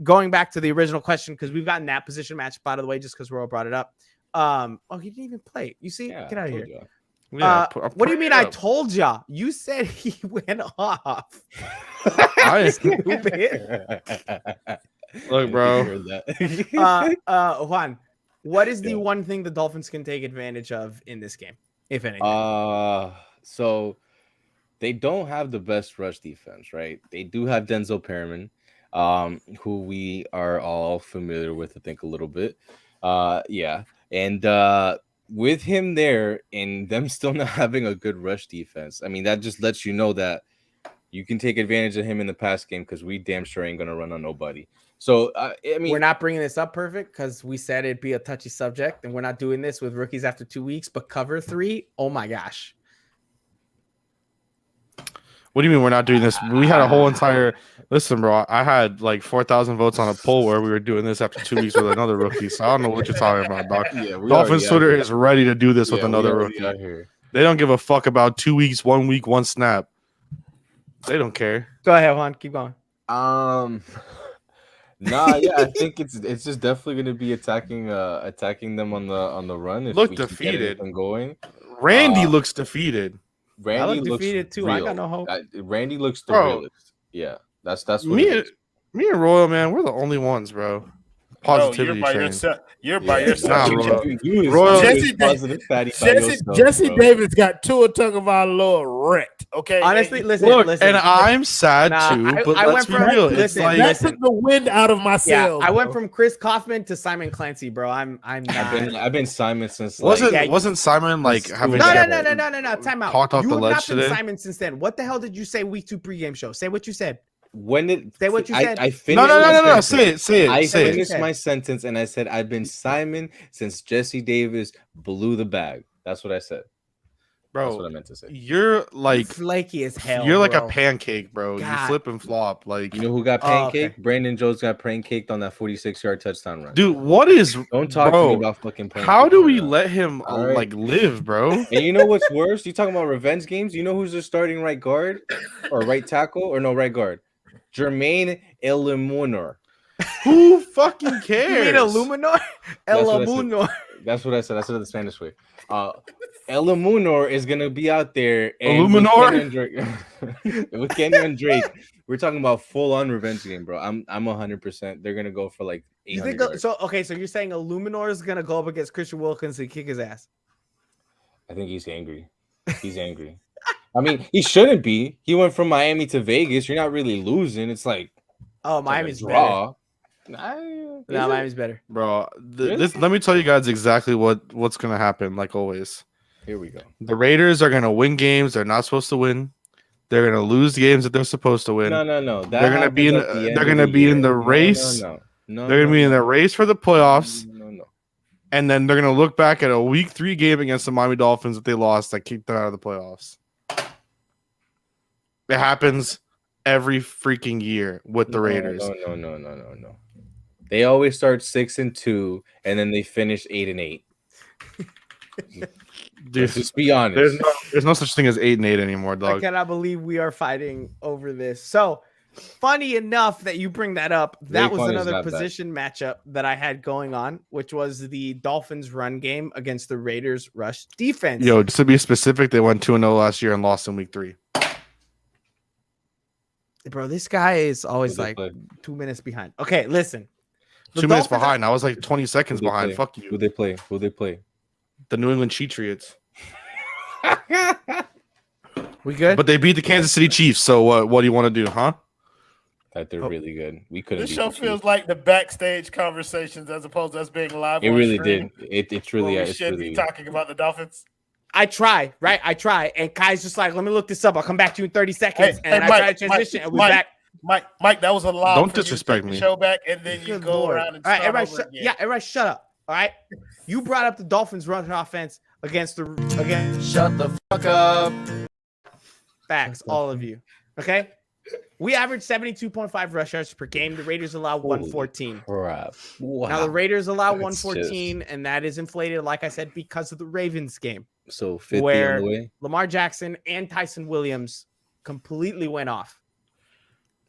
[SPEAKER 1] going back to the original question because we've gotten that position match by the way, just because Royal brought it up. He didn't even play. You see, get out of here.
[SPEAKER 3] Yeah,
[SPEAKER 1] what do you mean? I told ya. You said he went off.
[SPEAKER 3] Stupid. Look, bro.
[SPEAKER 1] Juan, what is the one thing the Dolphins can take advantage of in this game, if anything?
[SPEAKER 2] So they don't have the best rush defense, right? They do have Denzel Perriman, who we are all familiar with, I think, a little bit. And with him there and them still not having a good rush defense, I mean, that just lets you know that you can take advantage of him in the pass game because we damn sure ain't going to run on nobody. So, I mean,
[SPEAKER 1] we're not bringing this up perfect because we said it'd be a touchy subject, and we're not doing this with rookies after 2 weeks, but cover 3, oh my gosh.
[SPEAKER 3] What do you mean we're not doing this? We had a whole entire listen, bro. I had like 4,000 votes on a poll where we were doing this after 2 weeks with another rookie. So I don't know what you're talking about, dog.
[SPEAKER 2] Yeah, we
[SPEAKER 3] Dolphins
[SPEAKER 2] already
[SPEAKER 3] Twitter
[SPEAKER 2] out
[SPEAKER 3] is ready to do this
[SPEAKER 2] here.
[SPEAKER 3] with
[SPEAKER 2] Yeah,
[SPEAKER 3] another
[SPEAKER 2] we already
[SPEAKER 3] rookie.
[SPEAKER 2] out here.
[SPEAKER 3] They don't give a fuck about 2 weeks, 1 week, 1 snap. They don't care.
[SPEAKER 1] Go ahead, Juan. Keep going.
[SPEAKER 2] Yeah, I think it's just definitely gonna be attacking them on the run. If
[SPEAKER 3] Look
[SPEAKER 2] we can get
[SPEAKER 3] defeated.
[SPEAKER 2] anything going.
[SPEAKER 3] Randy looks defeated.
[SPEAKER 2] Randy
[SPEAKER 1] look
[SPEAKER 2] looks
[SPEAKER 1] defeated too.
[SPEAKER 2] Real.
[SPEAKER 1] I got no hope.
[SPEAKER 2] Randy looks the
[SPEAKER 3] Bro.
[SPEAKER 2] realest. Yeah, that's what
[SPEAKER 3] Me
[SPEAKER 2] it
[SPEAKER 3] and,
[SPEAKER 2] is.
[SPEAKER 3] me and Royal, man, we're the only ones, bro. Positivity
[SPEAKER 4] you're by
[SPEAKER 3] train.
[SPEAKER 4] yourself. You're by
[SPEAKER 2] Yeah,
[SPEAKER 4] yourself.
[SPEAKER 3] Nah, bro.
[SPEAKER 2] You
[SPEAKER 3] Royal-
[SPEAKER 4] Jesse
[SPEAKER 2] Jesse
[SPEAKER 4] Davis got Tua Tagovailoa wrecked. Okay,
[SPEAKER 1] Honestly,
[SPEAKER 4] And
[SPEAKER 1] listen.
[SPEAKER 3] Look,
[SPEAKER 1] listen.
[SPEAKER 3] and I'm sad
[SPEAKER 1] Nah,
[SPEAKER 3] too,
[SPEAKER 1] I-
[SPEAKER 3] but
[SPEAKER 1] I
[SPEAKER 3] let's
[SPEAKER 1] went
[SPEAKER 3] be
[SPEAKER 1] from-
[SPEAKER 3] real.
[SPEAKER 1] listen,
[SPEAKER 3] It's like
[SPEAKER 4] that took the wind out of my
[SPEAKER 1] Yeah,
[SPEAKER 4] sails.
[SPEAKER 1] I went
[SPEAKER 4] bro.
[SPEAKER 1] from Chris Kaufman to Simon Clancy, bro. I'm not.
[SPEAKER 2] I've been Simon since
[SPEAKER 3] wasn't Simon like
[SPEAKER 2] School.
[SPEAKER 3] having
[SPEAKER 1] No,
[SPEAKER 3] that-
[SPEAKER 1] no. Time out.
[SPEAKER 3] talked off
[SPEAKER 1] You
[SPEAKER 3] the
[SPEAKER 1] have
[SPEAKER 3] ledge
[SPEAKER 1] not been
[SPEAKER 3] today?
[SPEAKER 1] Simon since then. What the hell did you say week 2 pregame show? Say what you said.
[SPEAKER 2] when did
[SPEAKER 1] Say what you said.
[SPEAKER 2] I finished
[SPEAKER 3] No.
[SPEAKER 2] my
[SPEAKER 3] Say
[SPEAKER 2] sentence.
[SPEAKER 3] it. Say it.
[SPEAKER 2] I
[SPEAKER 3] Say it.
[SPEAKER 2] finished my sentence and I said I've been Simon since Jesse Davis blew the bag. That's what I said. That's what I
[SPEAKER 3] Bro,
[SPEAKER 2] meant to say.
[SPEAKER 3] you're like
[SPEAKER 1] flaky as hell.
[SPEAKER 3] you're like
[SPEAKER 1] bro.
[SPEAKER 3] a pancake, bro.
[SPEAKER 1] God.
[SPEAKER 3] You flip and flop. Like,
[SPEAKER 2] You know who got
[SPEAKER 1] Oh,
[SPEAKER 2] pancake?
[SPEAKER 1] okay.
[SPEAKER 2] Brandon Jones got pancaked on that 46-yard touchdown run.
[SPEAKER 3] dude, what is
[SPEAKER 2] Don't talk to
[SPEAKER 3] bro,
[SPEAKER 2] me about fucking pancake.
[SPEAKER 3] how do we
[SPEAKER 2] right now.
[SPEAKER 3] let him
[SPEAKER 2] All right.
[SPEAKER 3] like live, bro?
[SPEAKER 2] And you know what's worse? You talking about revenge games? You know who's the starting right guard or right tackle or no right guard? Jermaine Elimunor.
[SPEAKER 3] Who fucking
[SPEAKER 1] You
[SPEAKER 3] cares?
[SPEAKER 1] mean Illuminor?
[SPEAKER 2] That's what I said.
[SPEAKER 1] Elamunor.
[SPEAKER 2] That's what I said. I said it the Spanish way. Elimunor is gonna be out there and with Kenyon and Drake. We're talking about full on revenge game, bro. I'm 100%. They're gonna go for like
[SPEAKER 1] You
[SPEAKER 2] 800
[SPEAKER 1] think
[SPEAKER 2] yards.
[SPEAKER 1] so? Okay, so you're saying Illuminor is gonna go up against Christian Wilkins and kick his ass?
[SPEAKER 2] I think he's angry. He's angry. I mean, he shouldn't be. He went from Miami to Vegas. You're not really losing. It's like
[SPEAKER 1] Oh,
[SPEAKER 2] a
[SPEAKER 1] Miami's better.
[SPEAKER 2] draw.
[SPEAKER 1] No, Miami's better.
[SPEAKER 3] Bro,
[SPEAKER 2] Really?
[SPEAKER 3] this let me tell you guys exactly what's gonna happen, like always.
[SPEAKER 2] Here we go.
[SPEAKER 3] The Raiders are gonna win games they're not supposed to win. They're gonna lose games that they're supposed to win.
[SPEAKER 2] No.
[SPEAKER 3] They're gonna be in the race.
[SPEAKER 2] No.
[SPEAKER 3] They're gonna be in the race for the playoffs,
[SPEAKER 2] No.
[SPEAKER 3] and then they're gonna look back at a week 3 game against the Miami Dolphins that they lost that kicked them out of the playoffs. It happens every freaking year with the Raiders.
[SPEAKER 2] No. They always start 6-2, and then they finish 8-8.
[SPEAKER 3] Dude,
[SPEAKER 2] Let's just be honest.
[SPEAKER 3] there's no such thing as 8-8 anymore,
[SPEAKER 1] I
[SPEAKER 3] dog.
[SPEAKER 1] cannot believe we are fighting over this. So funny enough that you bring that up. That was
[SPEAKER 2] Raekwon is
[SPEAKER 1] another
[SPEAKER 2] not bad.
[SPEAKER 1] position matchup that I had going on, which was the Dolphins run game against the Raiders rush defense.
[SPEAKER 3] Yo, just to be specific, they went 2-0 last year and lost in week 3.
[SPEAKER 1] Bro, this guy is always
[SPEAKER 2] Who they
[SPEAKER 1] like
[SPEAKER 2] play?
[SPEAKER 1] 2 minutes behind. Okay, listen. The
[SPEAKER 3] 2 minutes
[SPEAKER 1] Dolphins-
[SPEAKER 3] behind. I was like 20 seconds
[SPEAKER 2] Who they
[SPEAKER 3] behind.
[SPEAKER 2] play?
[SPEAKER 3] Fuck
[SPEAKER 2] Who
[SPEAKER 3] you.
[SPEAKER 2] they play? Who they play?
[SPEAKER 3] The New England Patriots.
[SPEAKER 1] We good?
[SPEAKER 3] But they beat the Kansas City Chiefs. So what do you want to do, huh?
[SPEAKER 2] That they're really good. We couldn't.
[SPEAKER 4] This
[SPEAKER 2] beat
[SPEAKER 4] show
[SPEAKER 2] the
[SPEAKER 4] feels
[SPEAKER 2] Chiefs.
[SPEAKER 4] like the backstage conversations as opposed to us being live.
[SPEAKER 2] It
[SPEAKER 4] on
[SPEAKER 2] really
[SPEAKER 4] stream,
[SPEAKER 2] did. It's really.
[SPEAKER 4] where we
[SPEAKER 2] It's
[SPEAKER 4] should
[SPEAKER 2] really.
[SPEAKER 4] be talking about the Dolphins.
[SPEAKER 1] I try, right? I try. And Kai's just like, let me look this up. I'll come back to you in 30 seconds.
[SPEAKER 4] Hey,
[SPEAKER 1] and
[SPEAKER 4] hey,
[SPEAKER 1] I try
[SPEAKER 4] Mike,
[SPEAKER 1] to transition and we're
[SPEAKER 4] Mike,
[SPEAKER 1] back.
[SPEAKER 4] Mike, that was a lot.
[SPEAKER 3] Don't disrespect
[SPEAKER 4] the
[SPEAKER 3] me.
[SPEAKER 4] show back, and then you
[SPEAKER 1] Good
[SPEAKER 4] go
[SPEAKER 1] Lord.
[SPEAKER 4] around and
[SPEAKER 1] all right,
[SPEAKER 4] start
[SPEAKER 1] everybody,
[SPEAKER 4] over again.
[SPEAKER 1] yeah, everybody, shut up. All right, you brought up the Dolphins' run offense against the
[SPEAKER 5] Shut the fuck up.
[SPEAKER 1] facts, all of you. Okay, we averaged 72.5 rush yards per game. The Raiders allow
[SPEAKER 2] Holy
[SPEAKER 1] 114.
[SPEAKER 2] Crap! Wow.
[SPEAKER 1] Now the Raiders allow
[SPEAKER 2] That's
[SPEAKER 1] 114, and that is inflated, like I said, because of the Ravens game.
[SPEAKER 2] So 50
[SPEAKER 1] where-
[SPEAKER 2] on the way.
[SPEAKER 1] Lamar Jackson and Tyson Williams completely went off.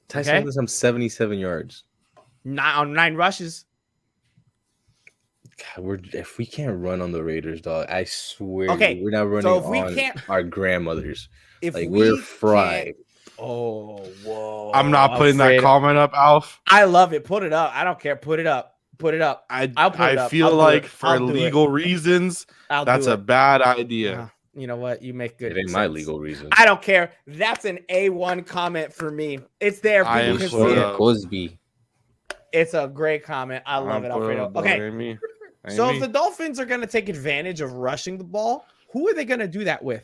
[SPEAKER 2] Tyson
[SPEAKER 1] Okay.
[SPEAKER 2] has some 77 yards.
[SPEAKER 1] On 9 rushes.
[SPEAKER 2] God, if we can't run on the Raiders, dog, I swear,
[SPEAKER 1] Okay,
[SPEAKER 2] we're not running
[SPEAKER 1] so if we
[SPEAKER 2] on
[SPEAKER 1] can't-
[SPEAKER 2] our grandmothers.
[SPEAKER 1] If
[SPEAKER 2] Like
[SPEAKER 1] we
[SPEAKER 2] we're
[SPEAKER 1] can't-
[SPEAKER 2] fried.
[SPEAKER 1] Oh, whoa!
[SPEAKER 3] I'm not putting that
[SPEAKER 1] afraid-
[SPEAKER 3] comment up, Alf.
[SPEAKER 1] I love it. Put it up. I don't care. Put it up. Put it up. I'll put it
[SPEAKER 3] I
[SPEAKER 1] up.
[SPEAKER 3] feel
[SPEAKER 1] I'll do
[SPEAKER 3] like
[SPEAKER 1] it.
[SPEAKER 3] for
[SPEAKER 1] I'll do it.
[SPEAKER 3] legal reasons,
[SPEAKER 1] I'll
[SPEAKER 3] that's
[SPEAKER 1] do
[SPEAKER 3] a
[SPEAKER 1] it.
[SPEAKER 3] bad idea.
[SPEAKER 1] You know what? You make good.
[SPEAKER 2] It ain't my
[SPEAKER 1] sense.
[SPEAKER 2] legal reason.
[SPEAKER 1] I don't care. That's an A1 comment for me. It's there.
[SPEAKER 3] I
[SPEAKER 1] People
[SPEAKER 3] am
[SPEAKER 1] can
[SPEAKER 3] sure
[SPEAKER 1] see it.
[SPEAKER 3] of-
[SPEAKER 2] Crosby.
[SPEAKER 1] It's a great comment. I love it, Alfredo. Okay. So if the Dolphins are going to take advantage of rushing the ball, who are they going to do that with?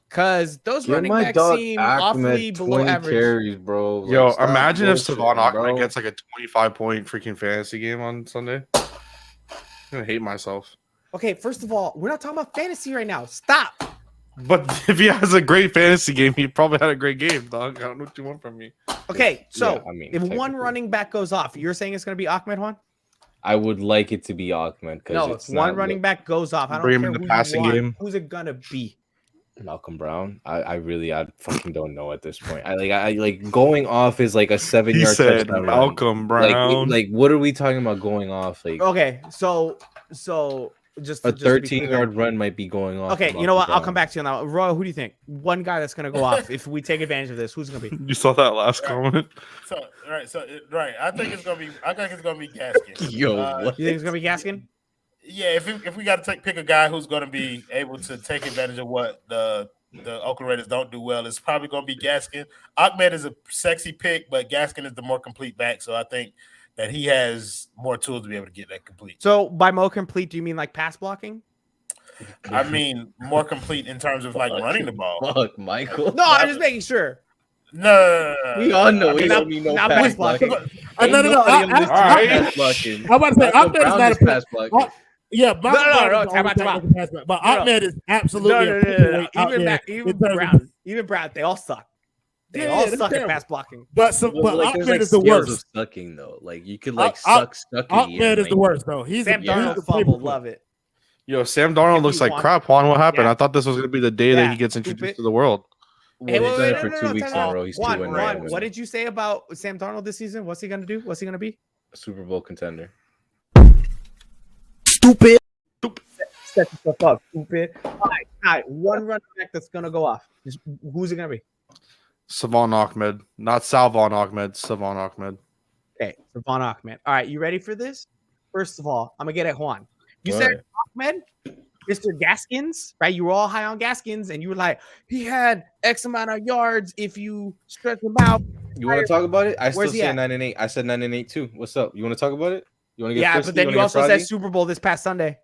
[SPEAKER 1] Because those
[SPEAKER 2] Give
[SPEAKER 1] running
[SPEAKER 2] my
[SPEAKER 1] backs
[SPEAKER 2] dog
[SPEAKER 1] seem
[SPEAKER 2] Ahmed
[SPEAKER 1] awfully below
[SPEAKER 2] 20
[SPEAKER 1] average.
[SPEAKER 2] carries, bro. Like,
[SPEAKER 3] Yo,
[SPEAKER 2] stop
[SPEAKER 3] imagine if
[SPEAKER 2] bullshitting,
[SPEAKER 3] Savon Ahmed
[SPEAKER 2] bro.
[SPEAKER 3] gets like a 25-point freaking fantasy game on Sunday. I'm gonna hate myself.
[SPEAKER 1] Okay, first of all, we're not talking about fantasy right now. Stop.
[SPEAKER 3] But if he has a great fantasy game, he probably had a great game, dog. I don't know what you want from me.
[SPEAKER 1] Okay, so
[SPEAKER 2] Yeah, I mean,
[SPEAKER 1] if one
[SPEAKER 2] technically.
[SPEAKER 1] running back goes off, you're saying it's going to be Ahmed, Juan?
[SPEAKER 2] I would like it to be Ahmed because
[SPEAKER 1] No, if one running back goes off, I don't
[SPEAKER 3] Bring him
[SPEAKER 1] care
[SPEAKER 3] in the
[SPEAKER 1] who you
[SPEAKER 3] passing
[SPEAKER 1] want.
[SPEAKER 3] game.
[SPEAKER 1] Who's it going to be?
[SPEAKER 2] Malcolm Brown. I fucking don't know at this point. I like going off is like a 7-yard
[SPEAKER 3] He said
[SPEAKER 2] touchdown
[SPEAKER 3] Malcolm
[SPEAKER 2] run.
[SPEAKER 3] Brown.
[SPEAKER 2] Like what are we talking about going off? Like
[SPEAKER 1] Okay, so just
[SPEAKER 2] a
[SPEAKER 1] to be clear.
[SPEAKER 2] 13-yard run might be going off.
[SPEAKER 1] Okay,
[SPEAKER 2] for
[SPEAKER 1] you know what?
[SPEAKER 2] Malcolm
[SPEAKER 1] I'll
[SPEAKER 2] Brown.
[SPEAKER 1] come back to you on that. Roy, who do you think? One guy that's going to go off if we take advantage of this. Who's it going to be?
[SPEAKER 3] You saw that last comment?
[SPEAKER 4] So right. I think it's gonna be Gaskin.
[SPEAKER 2] Yo, what?
[SPEAKER 1] You think it's going to be Gaskin?
[SPEAKER 4] Yeah, if we got to pick a guy who's going to be able to take advantage of what the Oakland Raiders don't do well, it's probably going to be Gaskin. Ahmed is a sexy pick, but Gaskin is the more complete back, so I think that he has more tools to be able to get that complete.
[SPEAKER 1] So by more complete, do you mean like pass blocking?
[SPEAKER 4] I mean, more complete in terms of like running the ball.
[SPEAKER 2] Fuck, Michael.
[SPEAKER 1] No, I'm just making sure.
[SPEAKER 4] No.
[SPEAKER 2] We all know
[SPEAKER 1] Okay,
[SPEAKER 2] he
[SPEAKER 1] not-
[SPEAKER 2] don't need no
[SPEAKER 1] not
[SPEAKER 2] pass
[SPEAKER 1] pass blocking.
[SPEAKER 2] blocking.
[SPEAKER 4] No.
[SPEAKER 2] Pass
[SPEAKER 3] Alright.
[SPEAKER 2] blocking.
[SPEAKER 4] I'm about to say
[SPEAKER 2] Malcolm
[SPEAKER 4] Ahmed is
[SPEAKER 2] Brown
[SPEAKER 4] not
[SPEAKER 2] is
[SPEAKER 4] a
[SPEAKER 2] pass blocking.
[SPEAKER 4] Yeah,
[SPEAKER 1] No, time out.
[SPEAKER 4] but
[SPEAKER 1] No.
[SPEAKER 4] Ahmed is absolutely
[SPEAKER 1] No.
[SPEAKER 4] out
[SPEAKER 1] Even
[SPEAKER 4] there
[SPEAKER 1] Even
[SPEAKER 4] in terms
[SPEAKER 1] Brown,
[SPEAKER 4] of-
[SPEAKER 1] even Brown, they all suck. They
[SPEAKER 4] Yeah,
[SPEAKER 1] all
[SPEAKER 4] they're
[SPEAKER 1] suck at
[SPEAKER 4] terrible.
[SPEAKER 1] pass blocking.
[SPEAKER 4] But
[SPEAKER 2] Well, like, there's
[SPEAKER 4] Ahmed
[SPEAKER 2] like
[SPEAKER 4] is the
[SPEAKER 2] scales
[SPEAKER 4] worst.
[SPEAKER 2] of sucking though. Like you could like
[SPEAKER 4] Ah-
[SPEAKER 2] sucky.
[SPEAKER 4] Ahmed
[SPEAKER 2] and,
[SPEAKER 4] is the
[SPEAKER 2] like,
[SPEAKER 4] worst though. He's
[SPEAKER 1] Sam
[SPEAKER 4] he's
[SPEAKER 1] Darnold
[SPEAKER 4] the
[SPEAKER 1] fumbled.
[SPEAKER 4] playbook.
[SPEAKER 1] Love it.
[SPEAKER 3] Yo, Sam Darnold
[SPEAKER 1] If
[SPEAKER 3] looks
[SPEAKER 1] you
[SPEAKER 3] like
[SPEAKER 1] want-
[SPEAKER 3] crap. Juan, what happened?
[SPEAKER 1] Yeah.
[SPEAKER 3] I thought this was going to be the day
[SPEAKER 1] Yeah,
[SPEAKER 3] that he gets
[SPEAKER 1] stupid.
[SPEAKER 3] introduced to the world.
[SPEAKER 2] Well, he's done it for 2 weeks in
[SPEAKER 1] time
[SPEAKER 2] a
[SPEAKER 1] out.
[SPEAKER 2] row. He's
[SPEAKER 1] Juan,
[SPEAKER 2] 2-1
[SPEAKER 1] Juan,
[SPEAKER 2] right.
[SPEAKER 1] what did you say about Sam Darnold this season? What's he gonna do? What's he gonna be?
[SPEAKER 2] Super Bowl contender.
[SPEAKER 1] Stupid. Set yourself up, stupid. All right. One running back that's gonna go off. Who's it gonna be?
[SPEAKER 3] Savon Ahmed. Not Salvon Ahmed. Savon Ahmed.
[SPEAKER 1] Okay, Savon Ahmed. All right, you ready for this? First of all, I'm gonna get at Juan. You
[SPEAKER 2] What?
[SPEAKER 1] said Ahmed, Mr. Gaskins, right? You were all high on Gaskins, and you were like, he had X amount of yards if you stretch him out.
[SPEAKER 2] You want to talk about it? I still
[SPEAKER 1] Where's he
[SPEAKER 2] say
[SPEAKER 1] at?
[SPEAKER 2] 9-8. I said 9-8 too. What's up? You want to talk about it? You want to get
[SPEAKER 1] Yeah,
[SPEAKER 2] frisky?
[SPEAKER 1] but then
[SPEAKER 2] wanna
[SPEAKER 1] you
[SPEAKER 2] get
[SPEAKER 1] also
[SPEAKER 2] froggy?
[SPEAKER 1] said Super Bowl this past Sunday.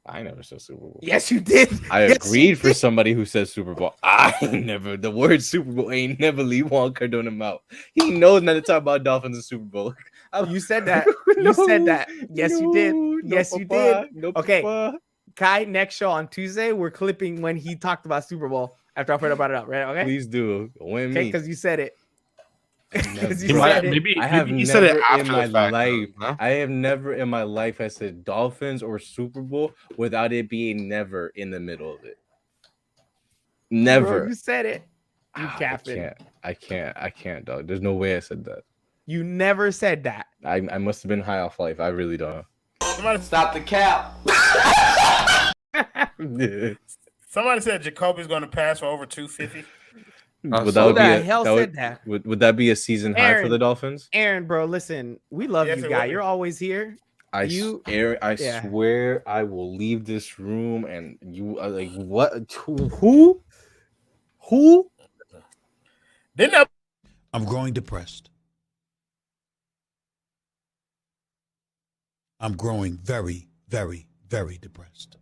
[SPEAKER 2] I never said Super Bowl.
[SPEAKER 1] Yes, you did.
[SPEAKER 2] I
[SPEAKER 1] Yes,
[SPEAKER 2] agreed
[SPEAKER 1] you
[SPEAKER 2] for
[SPEAKER 1] did.
[SPEAKER 2] somebody who says Super Bowl. I ain't never. The word Super Bowl ain't never leave Juan Cardona mouth. He knows not to talk about Dolphins and Super Bowl.
[SPEAKER 1] You said that. You said that. Yes, you did. Yes, you did.
[SPEAKER 2] No,
[SPEAKER 1] Okay.
[SPEAKER 2] papa.
[SPEAKER 1] Kai, next show on Tuesday, we're clipping when he talked about Super Bowl after Alfredo brought it up, right? Okay.
[SPEAKER 2] Please do. Win
[SPEAKER 1] Okay,
[SPEAKER 2] me.
[SPEAKER 1] because you said it. Because
[SPEAKER 3] He
[SPEAKER 1] you
[SPEAKER 3] might,
[SPEAKER 1] said it.
[SPEAKER 3] maybe,
[SPEAKER 2] I have
[SPEAKER 3] maybe he said it
[SPEAKER 2] never
[SPEAKER 3] after
[SPEAKER 2] in my
[SPEAKER 3] the fact.
[SPEAKER 2] life.
[SPEAKER 3] Huh?
[SPEAKER 2] I have never in my life I said Dolphins or Super Bowl without it being never in the middle of it. Never.
[SPEAKER 1] Bro, you said it. You
[SPEAKER 2] Ah,
[SPEAKER 1] capping.
[SPEAKER 2] I can't, dog. There's no way I said that.
[SPEAKER 1] You never said that.
[SPEAKER 2] I must have been high off life. I really don't
[SPEAKER 5] Stop the cap.
[SPEAKER 2] know.
[SPEAKER 4] Somebody said Jacoby's going to pass for over 250.
[SPEAKER 2] Would
[SPEAKER 1] Who
[SPEAKER 2] that
[SPEAKER 1] the
[SPEAKER 2] be a,
[SPEAKER 1] hell
[SPEAKER 2] that
[SPEAKER 1] said that?
[SPEAKER 2] would that be a season high for
[SPEAKER 1] Aaron.
[SPEAKER 2] the Dolphins?
[SPEAKER 1] Aaron, bro, listen, we love
[SPEAKER 4] Yes,
[SPEAKER 1] you,
[SPEAKER 4] it
[SPEAKER 1] guy.
[SPEAKER 4] would.
[SPEAKER 1] You're always here.
[SPEAKER 2] I
[SPEAKER 1] Yeah.
[SPEAKER 2] swear I will leave this room and you are like what? Who?
[SPEAKER 4] Didn't that
[SPEAKER 6] I'm growing depressed. I'm growing very, very, very depressed.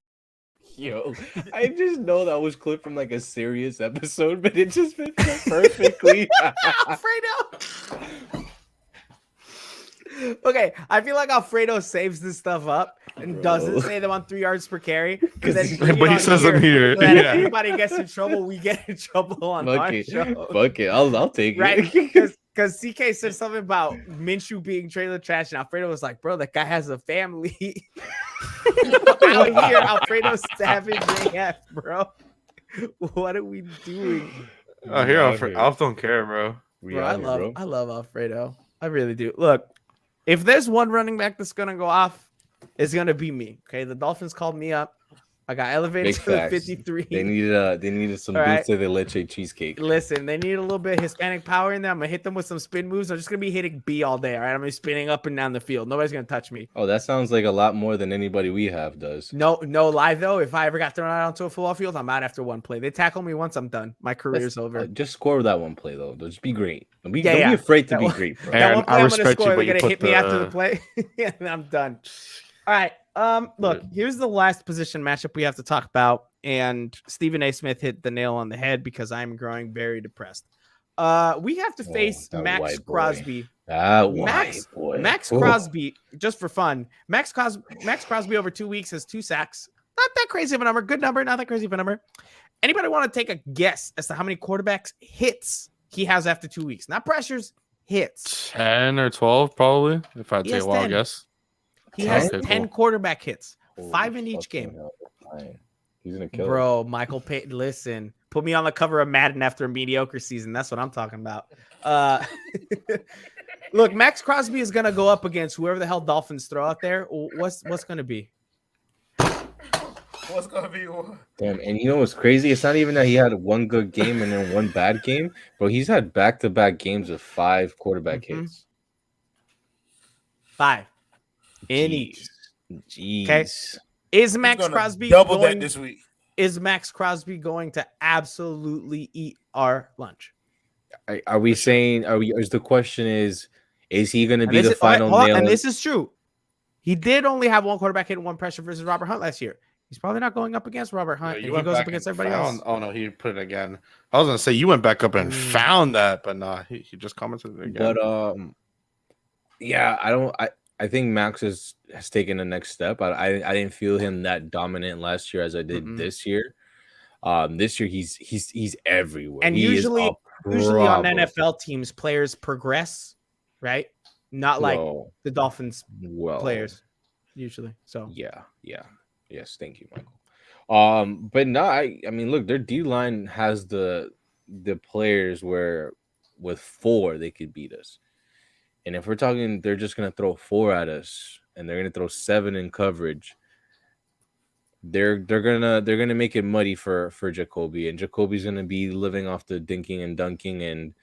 [SPEAKER 2] Yo, I just know that was clipped from like a serious episode, but it just fit perfectly.
[SPEAKER 1] Alfredo. Okay, I feel like Alfredo saves this stuff up and doesn't
[SPEAKER 2] Bro.
[SPEAKER 1] say them on 3 yards per carry. But
[SPEAKER 3] But he says them here.
[SPEAKER 1] When
[SPEAKER 3] Yeah.
[SPEAKER 1] anybody gets in trouble, we get in trouble on
[SPEAKER 2] Fuck
[SPEAKER 1] our
[SPEAKER 2] it.
[SPEAKER 1] show.
[SPEAKER 2] Fuck it. I'll take
[SPEAKER 1] Right?
[SPEAKER 2] it.
[SPEAKER 1] Because CK said something about Minshew being trailer trash, and Alfredo was like, bro, that guy has a family. Out here, Alfredo Savage AF, bro. What are we doing?
[SPEAKER 3] Oh, here,
[SPEAKER 2] Out
[SPEAKER 3] Alf don't care, bro.
[SPEAKER 2] We
[SPEAKER 1] Bro,
[SPEAKER 2] out here, bro.
[SPEAKER 1] I love Alfredo. I really do. Look, if there's one running back that's gonna go off, it's gonna be me. Okay, the Dolphins called me up. I got elevated
[SPEAKER 2] Big
[SPEAKER 1] to the
[SPEAKER 2] facts.
[SPEAKER 1] 53.
[SPEAKER 2] They needed some
[SPEAKER 1] All right.
[SPEAKER 2] dulce de leche cheesecake.
[SPEAKER 1] Listen, they need a little bit of Hispanic power in there. I'm gonna hit them with some spin moves. I'm just gonna be hitting B all day. All right, I'm gonna be spinning up and down the field. Nobody's gonna touch me.
[SPEAKER 2] Oh, that sounds like a lot more than anybody we have does.
[SPEAKER 1] No lie though. If I ever got thrown out onto a football field, I'm out after one play. They tackle me once, I'm done. My career's over.
[SPEAKER 2] Just score that one play though. Just be great. Don't be
[SPEAKER 1] Yeah.
[SPEAKER 2] afraid to
[SPEAKER 1] That
[SPEAKER 2] be
[SPEAKER 1] one-
[SPEAKER 2] great, bro.
[SPEAKER 1] That
[SPEAKER 3] Aaron,
[SPEAKER 1] one play
[SPEAKER 3] I
[SPEAKER 1] I'm gonna
[SPEAKER 3] respect you,
[SPEAKER 1] score,
[SPEAKER 3] but
[SPEAKER 1] they're
[SPEAKER 3] you
[SPEAKER 1] gonna hit
[SPEAKER 3] put
[SPEAKER 1] me after
[SPEAKER 3] the-
[SPEAKER 1] the play, and I'm done. All right. Look, here's the last position matchup we have to talk about, and Stephen A. Smith hit the nail on the head because I'm growing very depressed. We have to face
[SPEAKER 2] that
[SPEAKER 1] Maxx
[SPEAKER 2] white boy.
[SPEAKER 1] Crosby.
[SPEAKER 2] Max boy.
[SPEAKER 1] Maxx
[SPEAKER 2] Oh.
[SPEAKER 1] Crosby, just for fun. Maxx Crosby over 2 weeks has 2 sacks, Not that crazy of a number. Good number. Not that crazy of a number. Anybody want to take a guess as to how many quarterbacks hits he has after 2 weeks? Not pressures, hits.
[SPEAKER 3] 10 or 12, probably. If I
[SPEAKER 1] He
[SPEAKER 3] take
[SPEAKER 1] has
[SPEAKER 3] a wild
[SPEAKER 1] 10.
[SPEAKER 3] guess.
[SPEAKER 1] He has
[SPEAKER 3] Okay,
[SPEAKER 1] 10
[SPEAKER 3] cool.
[SPEAKER 1] quarterback hits,
[SPEAKER 2] Holy
[SPEAKER 1] 5 in each
[SPEAKER 2] fucking
[SPEAKER 1] game.
[SPEAKER 2] hell, Ryan. He's gonna kill it.
[SPEAKER 1] Bro, Michael Payton, listen. Put me on the cover of Madden after a mediocre season. That's what I'm talking about. Look, Maxx Crosby is gonna go up against whoever the hell Dolphins throw out there. What's gonna be?
[SPEAKER 4] What's gonna be one?
[SPEAKER 2] Damn, and you know what's crazy? It's not even that he had one good game and then one bad game, bro. He's had back-to-back games of 5 quarterback
[SPEAKER 1] Mhm.
[SPEAKER 2] hits.
[SPEAKER 1] 5 in each.
[SPEAKER 2] Jeez.
[SPEAKER 1] Okay. Is
[SPEAKER 4] He's
[SPEAKER 1] Maxx
[SPEAKER 4] gonna
[SPEAKER 1] Crosby
[SPEAKER 4] double
[SPEAKER 1] going,
[SPEAKER 4] that this week?
[SPEAKER 1] Is Maxx Crosby going to absolutely eat our lunch?
[SPEAKER 2] Are we saying? Is the question is he going to
[SPEAKER 1] And
[SPEAKER 2] be
[SPEAKER 1] this
[SPEAKER 2] the
[SPEAKER 1] is- hold on,
[SPEAKER 2] final
[SPEAKER 1] hold on,
[SPEAKER 2] nail?
[SPEAKER 1] and this is true. He did only have one quarterback hit and one pressure versus Robert Hunt last year. He's probably not going up against Robert Hunt.
[SPEAKER 3] Yeah,
[SPEAKER 1] if he goes up against
[SPEAKER 3] and
[SPEAKER 1] everybody else.
[SPEAKER 3] Oh no, he put it again. I was gonna say you went back up and found that, but nah, he just commented it again.
[SPEAKER 2] But yeah, I think Max has taken the next step. I didn't feel him that dominant last year as I did this year. This year he's everywhere.
[SPEAKER 1] And
[SPEAKER 2] He is
[SPEAKER 1] usually
[SPEAKER 2] a
[SPEAKER 1] on
[SPEAKER 2] problem.
[SPEAKER 1] NFL teams, players progress, right? Not like
[SPEAKER 2] Well,
[SPEAKER 1] the Dolphins
[SPEAKER 2] well,
[SPEAKER 1] players usually. So
[SPEAKER 2] Yes, thank you, Michael. But no, I mean, look, their D line has the players where with 4 they could beat us. And if we're talking, they're just gonna throw 4 at us, and they're gonna throw 7 in coverage. They're gonna make it muddy for Jacoby, and Jacoby's gonna be living off the dinking and dunking, and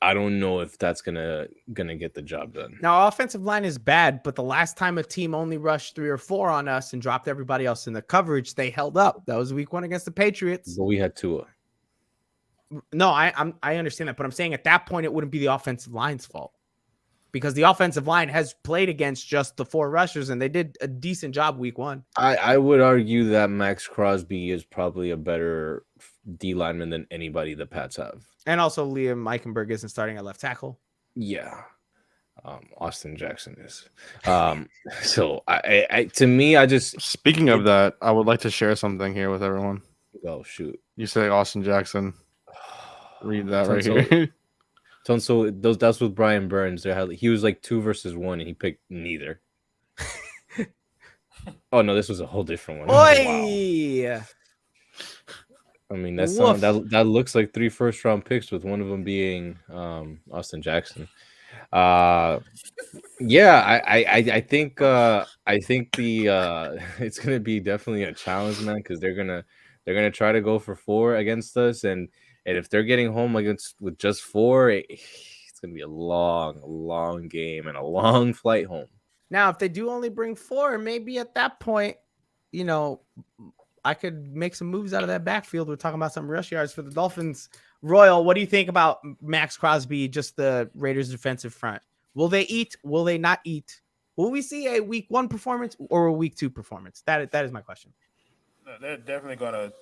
[SPEAKER 2] I don't know if that's gonna get the job done.
[SPEAKER 1] now our offensive line is bad, but the last time a team only rushed 3 or 4 on us and dropped everybody else in the coverage, they held up. That was week 1 against the Patriots.
[SPEAKER 2] But we had Tua.
[SPEAKER 1] No, I understand that, but I'm saying at that point it wouldn't be the offensive line's fault because the offensive line has played against just the 4 rushers and they did a decent job week 1.
[SPEAKER 2] I would argue that Maxx Crosby is probably a better D lineman than anybody the Pats have.
[SPEAKER 1] And also Liam Eichenberg isn't starting at left tackle.
[SPEAKER 2] Yeah. Austin Jackson is. So I to me, I just
[SPEAKER 3] Speaking of that, I would like to share something here with everyone.
[SPEAKER 2] oh shoot.
[SPEAKER 3] You say Austin Jackson. Read that right
[SPEAKER 2] Tunsil.
[SPEAKER 3] here.
[SPEAKER 2] So that's with Brian Burns. He was like 2 versus 1, and he picked neither. Oh no, this was a whole different one.
[SPEAKER 1] Oi!
[SPEAKER 2] Wow. I mean,
[SPEAKER 1] Woof.
[SPEAKER 2] that looks like 3 first-round picks, with one of them being Austin Jackson. Yeah, I think the it's gonna be definitely a challenge, man, because they're gonna try to go for 4 against us, and if they're getting home with just 4, it's gonna be a long game and a long flight home.
[SPEAKER 1] Now, if they do only bring 4, maybe at that point, I could make some moves out of that backfield. We're talking about some rush yards for the Dolphins. Royal, what do you think about Maxx Crosby, just the Raiders' defensive front? Will they eat? Will they not eat? Will we see a week 1 performance or a week 2 performance? That is my question.
[SPEAKER 4] No, they're definitely gonna.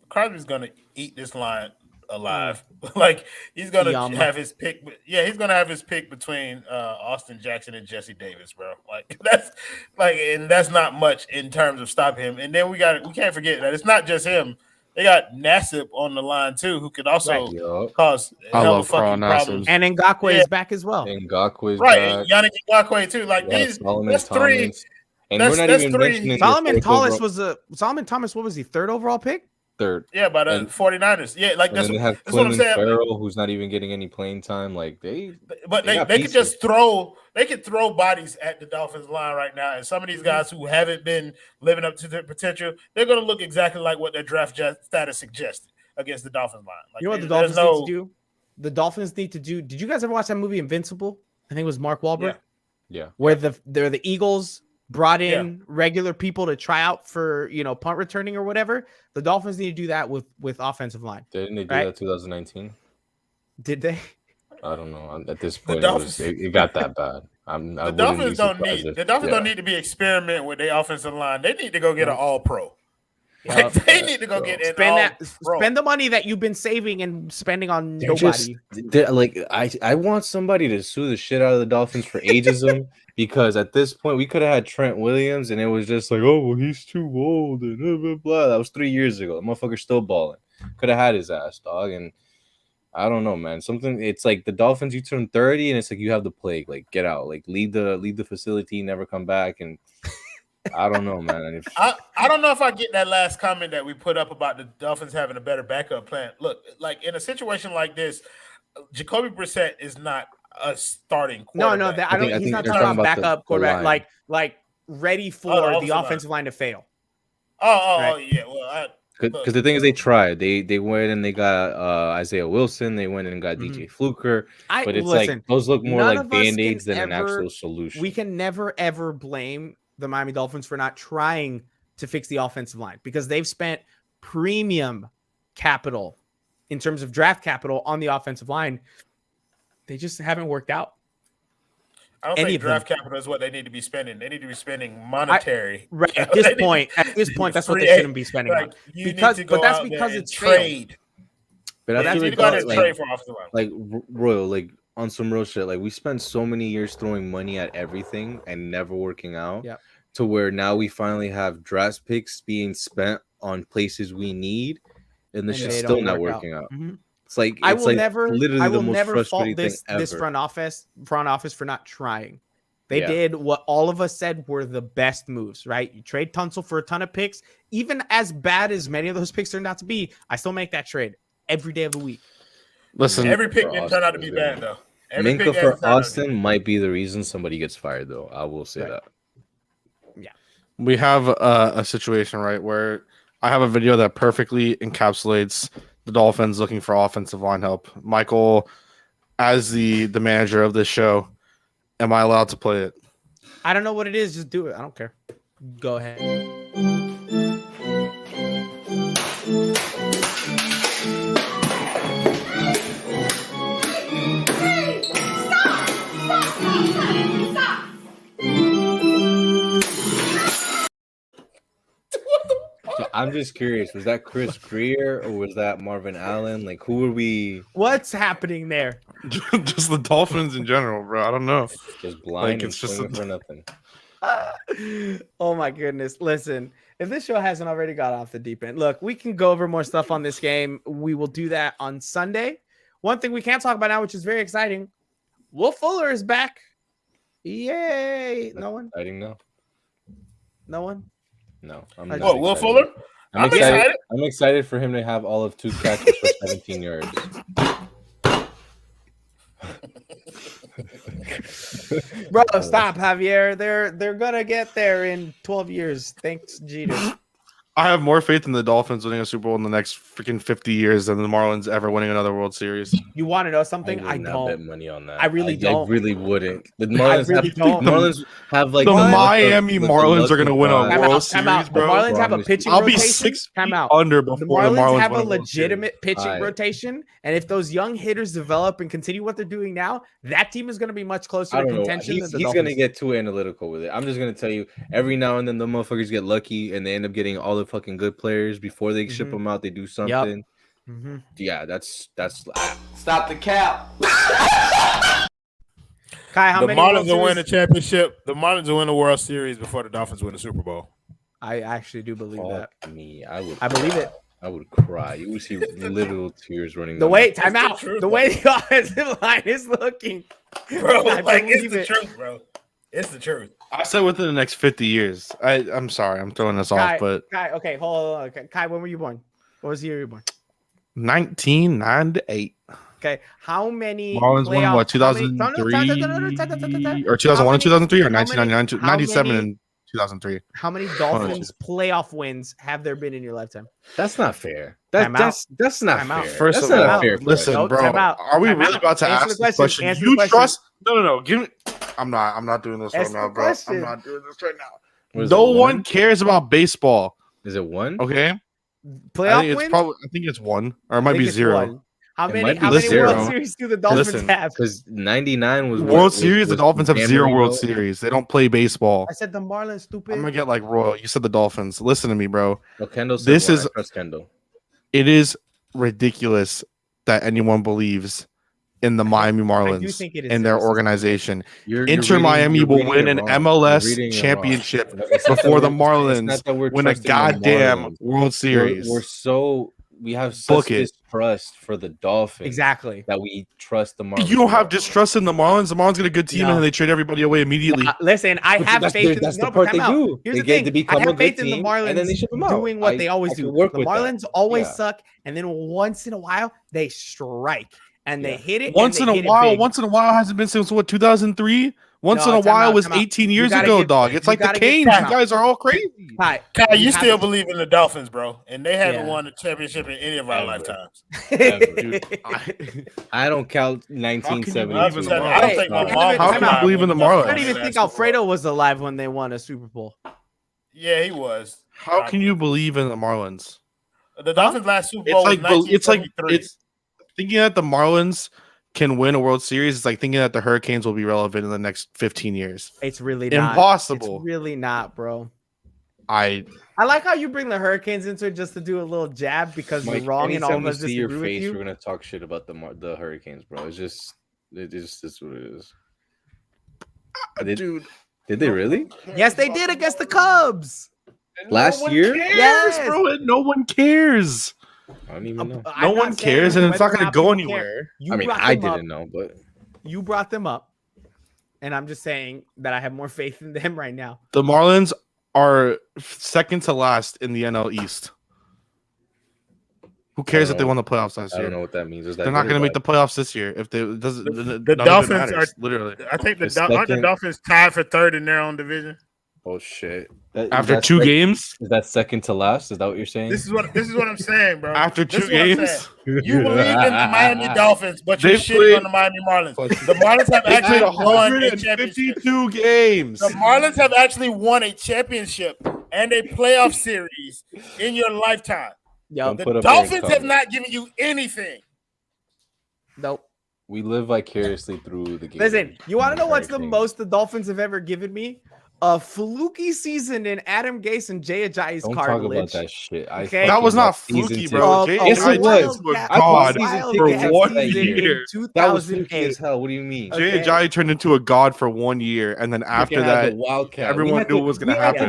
[SPEAKER 4] Crosby's gonna eat this line alive. Like he's gonna have his pick. Yeah, he's gonna have his pick between Austin Jackson and Jesse Davis, bro. Like that's not much in terms of stopping him. And then we can't forget that it's not just him. They got Nassib on the line too, who could also cause hell of fucking problems.
[SPEAKER 1] And Ngakoue is back as well.
[SPEAKER 2] Ngakoue is
[SPEAKER 4] right,
[SPEAKER 2] back.
[SPEAKER 4] Yannick Ngakoue too. Like that's 3.
[SPEAKER 2] And
[SPEAKER 4] we're not even
[SPEAKER 2] mentioning
[SPEAKER 1] Solomon Thomas what was he, 3rd overall pick?
[SPEAKER 2] 3rd.
[SPEAKER 4] Yeah, by the 49ers. Yeah, like that's
[SPEAKER 2] they have
[SPEAKER 4] what I'm saying.
[SPEAKER 2] Farrell, who's not even getting any playing time. Like they
[SPEAKER 4] could just throw. They could throw bodies at the Dolphins line right now, and some of these guys who haven't been living up to their potential, they're going to look exactly like what their draft status suggested against the Dolphins line. Like,
[SPEAKER 1] you know what the Dolphins need to do? The Dolphins need to do. Did you guys ever watch that movie Invincible? I think it was Mark Wahlberg.
[SPEAKER 2] Yeah.
[SPEAKER 1] Where the Eagles brought in regular people to try out for punt returning or whatever. The Dolphins need to do that with offensive line.
[SPEAKER 2] Didn't they do that 2019?
[SPEAKER 1] Did they?
[SPEAKER 2] I don't know. At this point, it got that bad.
[SPEAKER 4] The Dolphins don't need to be experimenting with their offensive line. They need to go get an All-Pro. Like, they need to go get
[SPEAKER 1] spend the money that you've been saving and spending on nobody.
[SPEAKER 2] I want somebody to sue the shit out of the Dolphins for ageism because at this point we could have had Trent Williams, and it was just like, oh, well, he's too old, and blah, blah, blah. That was 3 years ago. The motherfucker's still balling. Could have had his ass, dog. And I don't know, man. It's like the Dolphins. You turn 30, and it's like you have the plague. Like, get out. Like, leave the facility, never come back. And I don't know, man.
[SPEAKER 4] I don't know if I get that last comment that we put up about the Dolphins having a better backup plan. Look, like in a situation like this, Jacoby Brissett is not a starting quarterback.
[SPEAKER 1] No, he's not talking about backup quarterback. Like ready for the offensive line to fail.
[SPEAKER 4] Oh, yeah. Well,
[SPEAKER 2] because the thing is, they tried. They went and they got Isaiah Wilson. They went and got DJ Fluker. But it's like those look more like band-aids than an actual solution.
[SPEAKER 1] We can never ever blame the Miami Dolphins for not trying to fix the offensive line, because they've spent premium capital in terms of draft capital on the offensive line. They just haven't worked out.
[SPEAKER 4] I don't think draft capital is what they need to be spending. They need to be spending monetary.
[SPEAKER 1] At this point, that's what they shouldn't be spending on. But that's because it's trade.
[SPEAKER 2] But I feel
[SPEAKER 4] trade for offensive line.
[SPEAKER 2] Like Royal, like on some real shit. Like we spent so many years throwing money at everything and never working out.
[SPEAKER 1] Yeah.
[SPEAKER 2] To where now we finally have draft picks being spent on places we need, and this shit's still not working out.
[SPEAKER 1] Mm-hmm.
[SPEAKER 2] It's like
[SPEAKER 1] I will never
[SPEAKER 2] fault
[SPEAKER 1] this front office for not trying. They did what all of us said were the best moves, right? You trade Tunsil for a ton of picks. Even as bad as many of those picks turned out to be, I still make that trade every day of the week.
[SPEAKER 3] Listen,
[SPEAKER 4] every pick didn't turn out to be bad though.
[SPEAKER 2] Minka for Austin might be the reason somebody gets fired, though. I will say that.
[SPEAKER 1] Yeah,
[SPEAKER 3] we have a situation, right, where I have a video that perfectly encapsulates the Dolphins looking for offensive line help. Michael, as the manager of this show, am I allowed to play it?
[SPEAKER 1] I don't know what it is. Just do it. I don't care. Go ahead.
[SPEAKER 2] I'm just curious. Was that Chris Greer or was that Marvin Allen? Like, who are we?
[SPEAKER 1] What's happening there?
[SPEAKER 3] Just the Dolphins in general, bro. I don't know.
[SPEAKER 2] Just blind.
[SPEAKER 3] Like, it's just
[SPEAKER 2] for nothing.
[SPEAKER 1] Oh my goodness! Listen, if this show hasn't already got off the deep end, look, we can go over more stuff on this game. We will do that on Sunday. One thing we can't talk about now, which is very exciting, Will Fuller is back. Yay!
[SPEAKER 2] That's
[SPEAKER 1] no one.
[SPEAKER 2] Exciting, no.
[SPEAKER 1] No one.
[SPEAKER 2] No.
[SPEAKER 4] What, Will Fuller?
[SPEAKER 2] I'm excited. I'm excited for him to have all of 2 catches for 17 yards.
[SPEAKER 1] Bro, stop, Javier. They're gonna get there in 12 years. Thanks, Jeter.
[SPEAKER 3] I have more faith in the Dolphins winning a Super Bowl in the next freaking 50 years than the Marlins ever winning another World Series.
[SPEAKER 1] You want to know something? I
[SPEAKER 2] don't
[SPEAKER 1] bet
[SPEAKER 2] money on that.
[SPEAKER 1] I really don't.
[SPEAKER 2] I really wouldn't. The Marlins have like
[SPEAKER 3] the Miami Marlins are going to win a World Series, bro.
[SPEAKER 1] The Marlins have a pitching
[SPEAKER 3] rotation. I'll be 6 feet under before the Marlins
[SPEAKER 1] have a legitimate pitching rotation, and if those young hitters develop and continue what they're doing now, that team is going to be much closer to contention.
[SPEAKER 2] He's going to get too analytical with it. I'm just going to tell you, every now and then the motherfuckers get lucky and they end up getting all the fucking good players before they ship them out. They do something.
[SPEAKER 1] Yep.
[SPEAKER 2] Yeah, that's
[SPEAKER 5] Stop the cap.
[SPEAKER 1] Kai, how many
[SPEAKER 4] Marlins will win the championship? The Marlins will win the World Series before the Dolphins win the Super Bowl.
[SPEAKER 1] I actually do believe that.
[SPEAKER 2] I
[SPEAKER 1] believe it.
[SPEAKER 2] I would cry. You would see literal tears running.
[SPEAKER 1] The way the way the offensive line is looking,
[SPEAKER 4] bro. Like it's the truth, bro. It's the truth.
[SPEAKER 3] I said within the next 50 years. I'm sorry, I'm throwing this off, but
[SPEAKER 1] Kai, okay, hold on. Okay. Kai, when were you born? What was the year you were born?
[SPEAKER 3] 1998.
[SPEAKER 1] Okay, how many
[SPEAKER 3] Marlins won what 2003 or 2001 and 2003 or 1999, 97 and 2003?
[SPEAKER 1] How many Dolphins playoff wins have there been in your lifetime?
[SPEAKER 2] That's not fair. That's not fair.
[SPEAKER 3] First
[SPEAKER 2] that's
[SPEAKER 3] of all,
[SPEAKER 2] not fair.
[SPEAKER 3] Listen, bro, are we really about to ask this question? You trust? No. Give me. I'm not doing this right now, bro. I'm not doing this right now. No one cares about baseball.
[SPEAKER 2] Is it 1?
[SPEAKER 3] Okay.
[SPEAKER 1] Playoff wins?
[SPEAKER 3] I think it's 1, or it might be 0.
[SPEAKER 1] How many World Series do the Dolphins have?
[SPEAKER 2] Because 99 was
[SPEAKER 3] World Series. The Dolphins have 0 World Series. They don't play baseball.
[SPEAKER 1] I said the Marlins, stupid.
[SPEAKER 3] I'm gonna get like Royal. You said the Dolphins. Listen to me, bro.
[SPEAKER 2] Well, Kendall said
[SPEAKER 3] this is
[SPEAKER 2] I trust Kendall.
[SPEAKER 3] It is ridiculous that anyone believes in the Miami
[SPEAKER 1] I do
[SPEAKER 3] Marlins
[SPEAKER 1] think it is
[SPEAKER 3] and their
[SPEAKER 1] irresistible.
[SPEAKER 3] organization.
[SPEAKER 2] You're
[SPEAKER 3] Inter
[SPEAKER 2] reading-
[SPEAKER 3] Miami
[SPEAKER 2] you're
[SPEAKER 3] will
[SPEAKER 2] reading
[SPEAKER 3] win
[SPEAKER 2] it
[SPEAKER 3] an
[SPEAKER 2] wrong. You're
[SPEAKER 3] MLS
[SPEAKER 2] reading it wrong.
[SPEAKER 3] championship
[SPEAKER 2] It's not
[SPEAKER 3] before
[SPEAKER 2] that
[SPEAKER 3] the
[SPEAKER 2] we're- it's
[SPEAKER 3] Marlins
[SPEAKER 2] not that we're
[SPEAKER 3] win a
[SPEAKER 2] trusting the
[SPEAKER 3] goddamn
[SPEAKER 2] Marlins.
[SPEAKER 3] World Series.
[SPEAKER 2] We have
[SPEAKER 3] Book
[SPEAKER 2] such
[SPEAKER 3] it.
[SPEAKER 2] distrust for the Dolphins
[SPEAKER 1] Exactly.
[SPEAKER 2] that we trust the Marlins.
[SPEAKER 3] You don't have
[SPEAKER 2] more.
[SPEAKER 3] distrust in the Marlins. The Marlins get a good team,
[SPEAKER 1] No.
[SPEAKER 3] and then they trade everybody away immediately.
[SPEAKER 1] Listen, I
[SPEAKER 2] But
[SPEAKER 1] have
[SPEAKER 2] that's
[SPEAKER 1] faith
[SPEAKER 2] the-
[SPEAKER 1] in
[SPEAKER 2] that's the
[SPEAKER 1] no,
[SPEAKER 2] part
[SPEAKER 1] time
[SPEAKER 2] they
[SPEAKER 1] out.
[SPEAKER 2] do.
[SPEAKER 1] Here's
[SPEAKER 2] They
[SPEAKER 1] the
[SPEAKER 2] get
[SPEAKER 1] thing.
[SPEAKER 2] to become
[SPEAKER 1] I have
[SPEAKER 2] a good
[SPEAKER 1] faith in the
[SPEAKER 2] team,
[SPEAKER 1] Marlins
[SPEAKER 2] and then they ship 'em out.
[SPEAKER 1] doing what
[SPEAKER 2] I-
[SPEAKER 1] they always
[SPEAKER 2] I can
[SPEAKER 1] do.
[SPEAKER 2] work
[SPEAKER 1] The
[SPEAKER 2] with that.
[SPEAKER 1] Marlins always
[SPEAKER 2] Yeah.
[SPEAKER 1] suck, and then once in a while they strike and they
[SPEAKER 2] Yeah.
[SPEAKER 1] hit it.
[SPEAKER 3] Once
[SPEAKER 1] and
[SPEAKER 3] in
[SPEAKER 1] they
[SPEAKER 3] a
[SPEAKER 1] hit it
[SPEAKER 3] while,
[SPEAKER 1] big.
[SPEAKER 3] once in a while hasn't been since what 2003. Once
[SPEAKER 1] No,
[SPEAKER 3] in a
[SPEAKER 1] time
[SPEAKER 3] while
[SPEAKER 1] out,
[SPEAKER 3] was
[SPEAKER 1] time out.
[SPEAKER 3] 18
[SPEAKER 1] You
[SPEAKER 3] years
[SPEAKER 1] gotta
[SPEAKER 3] ago,
[SPEAKER 1] give-
[SPEAKER 3] dog. It's
[SPEAKER 1] you
[SPEAKER 3] like the
[SPEAKER 1] gotta give
[SPEAKER 3] Canes.
[SPEAKER 1] time
[SPEAKER 3] You
[SPEAKER 1] out.
[SPEAKER 3] guys are all crazy.
[SPEAKER 1] Kai,
[SPEAKER 4] Kyle, you
[SPEAKER 1] have
[SPEAKER 4] still
[SPEAKER 1] to-
[SPEAKER 4] believe in the Dolphins, bro, and they haven't
[SPEAKER 2] Yeah.
[SPEAKER 4] won a championship in any of our
[SPEAKER 2] Ever.
[SPEAKER 4] lifetimes.
[SPEAKER 3] Dude,
[SPEAKER 2] I don't count
[SPEAKER 3] believe in the
[SPEAKER 2] 1972.
[SPEAKER 3] Marlins?
[SPEAKER 4] I don't think my
[SPEAKER 1] Hey,
[SPEAKER 4] mom.
[SPEAKER 3] How
[SPEAKER 1] can you
[SPEAKER 3] believe in the Marlins?
[SPEAKER 1] I don't even think Alfredo was alive when they won a Super Bowl.
[SPEAKER 4] Yeah, he was.
[SPEAKER 3] How can you believe in the Marlins?
[SPEAKER 4] The Dolphins' last Super
[SPEAKER 3] It's
[SPEAKER 4] Bowl
[SPEAKER 3] like
[SPEAKER 4] was
[SPEAKER 3] it's like
[SPEAKER 4] 1973.
[SPEAKER 3] it's thinking that the Marlins can win a World Series. It's like thinking that the Hurricanes will be relevant in the next 15 years.
[SPEAKER 1] It's really not.
[SPEAKER 3] Impossible.
[SPEAKER 1] It's really not, bro.
[SPEAKER 3] I
[SPEAKER 1] I like how you bring the Hurricanes into it just to do a little jab because
[SPEAKER 2] Mike,
[SPEAKER 1] you're wrong and all
[SPEAKER 2] anytime
[SPEAKER 1] of
[SPEAKER 2] we
[SPEAKER 1] us
[SPEAKER 2] see your
[SPEAKER 1] disagree with
[SPEAKER 2] face,
[SPEAKER 1] you.
[SPEAKER 2] we're gonna talk shit about the Hurricanes, bro. It's just what it is.
[SPEAKER 3] dude.
[SPEAKER 2] Did they really?
[SPEAKER 1] Yes, they did against the Cubs.
[SPEAKER 2] Last
[SPEAKER 3] no one
[SPEAKER 2] year?
[SPEAKER 3] cares,
[SPEAKER 1] Yes.
[SPEAKER 3] bro. No one cares.
[SPEAKER 2] I don't even know.
[SPEAKER 1] I'm
[SPEAKER 3] No
[SPEAKER 1] not
[SPEAKER 3] one
[SPEAKER 1] saying
[SPEAKER 3] cares, and it's not
[SPEAKER 1] whether or
[SPEAKER 3] going to go
[SPEAKER 1] people care.
[SPEAKER 3] anywhere.
[SPEAKER 1] You
[SPEAKER 2] I mean,
[SPEAKER 1] brought
[SPEAKER 2] I
[SPEAKER 1] them up.
[SPEAKER 2] didn't know, but
[SPEAKER 1] You brought them up, and I'm just saying that I have more faith in them right now.
[SPEAKER 3] The Marlins are second to last in the NL East. Who cares if they
[SPEAKER 2] know.
[SPEAKER 3] won the playoffs last
[SPEAKER 2] I don't
[SPEAKER 3] year?
[SPEAKER 2] know what that means. Is that
[SPEAKER 3] They're not
[SPEAKER 2] good or
[SPEAKER 3] going to make the
[SPEAKER 2] bad?
[SPEAKER 3] playoffs this year. If they it doesn't,
[SPEAKER 4] The
[SPEAKER 3] none of it
[SPEAKER 4] Dolphins
[SPEAKER 3] matters,
[SPEAKER 4] are-
[SPEAKER 3] literally
[SPEAKER 4] I think
[SPEAKER 2] The
[SPEAKER 4] aren't the
[SPEAKER 2] second-
[SPEAKER 4] Dolphins tied for third in their own division.
[SPEAKER 2] Oh shit!
[SPEAKER 3] after two games.
[SPEAKER 2] is that second to last? Is that what you're saying?
[SPEAKER 4] This is what I'm saying, bro.
[SPEAKER 3] After
[SPEAKER 4] This
[SPEAKER 3] two
[SPEAKER 4] is what I'm
[SPEAKER 3] games,
[SPEAKER 4] saying. You believe in the Miami Dolphins, but you're
[SPEAKER 3] They've
[SPEAKER 4] shitting
[SPEAKER 3] played-
[SPEAKER 4] on the Miami Marlins. The Marlins have
[SPEAKER 3] they
[SPEAKER 4] actually
[SPEAKER 3] played
[SPEAKER 4] won a championship.
[SPEAKER 3] 152 games.
[SPEAKER 4] The Marlins have actually won a championship and a playoff series in your lifetime.
[SPEAKER 2] Don't
[SPEAKER 1] Yo,
[SPEAKER 2] put
[SPEAKER 4] The
[SPEAKER 2] up there and
[SPEAKER 4] Dolphins
[SPEAKER 2] cover.
[SPEAKER 4] have not given you anything.
[SPEAKER 1] nope.
[SPEAKER 2] We live vicariously through the game.
[SPEAKER 1] Listen, you want to know what's the
[SPEAKER 2] Everything.
[SPEAKER 1] most the Dolphins have ever given me? A fluky season in Adam Gase and Jay Ajayi's
[SPEAKER 2] Don't talk
[SPEAKER 1] cartilage.
[SPEAKER 2] about that shit. I
[SPEAKER 1] Okay.
[SPEAKER 3] That was
[SPEAKER 2] fucking
[SPEAKER 3] not
[SPEAKER 2] love season
[SPEAKER 3] fluky,
[SPEAKER 2] two.
[SPEAKER 3] bro. Jay
[SPEAKER 2] Yes, it
[SPEAKER 3] Ajayi
[SPEAKER 2] was.
[SPEAKER 3] turned into a
[SPEAKER 2] I thought
[SPEAKER 3] god
[SPEAKER 2] season
[SPEAKER 1] Wild
[SPEAKER 3] for
[SPEAKER 1] Cat
[SPEAKER 3] 1
[SPEAKER 1] season in
[SPEAKER 3] year.
[SPEAKER 2] That was fluky
[SPEAKER 1] 2008.
[SPEAKER 2] as hell. What do you mean?
[SPEAKER 1] Okay.
[SPEAKER 3] Jay Ajayi turned into a god for 1 year, and then after
[SPEAKER 2] Freaking had
[SPEAKER 3] that,
[SPEAKER 2] the Wildcat.
[SPEAKER 3] everyone
[SPEAKER 2] We had
[SPEAKER 3] knew what was gonna
[SPEAKER 2] we had
[SPEAKER 3] happen.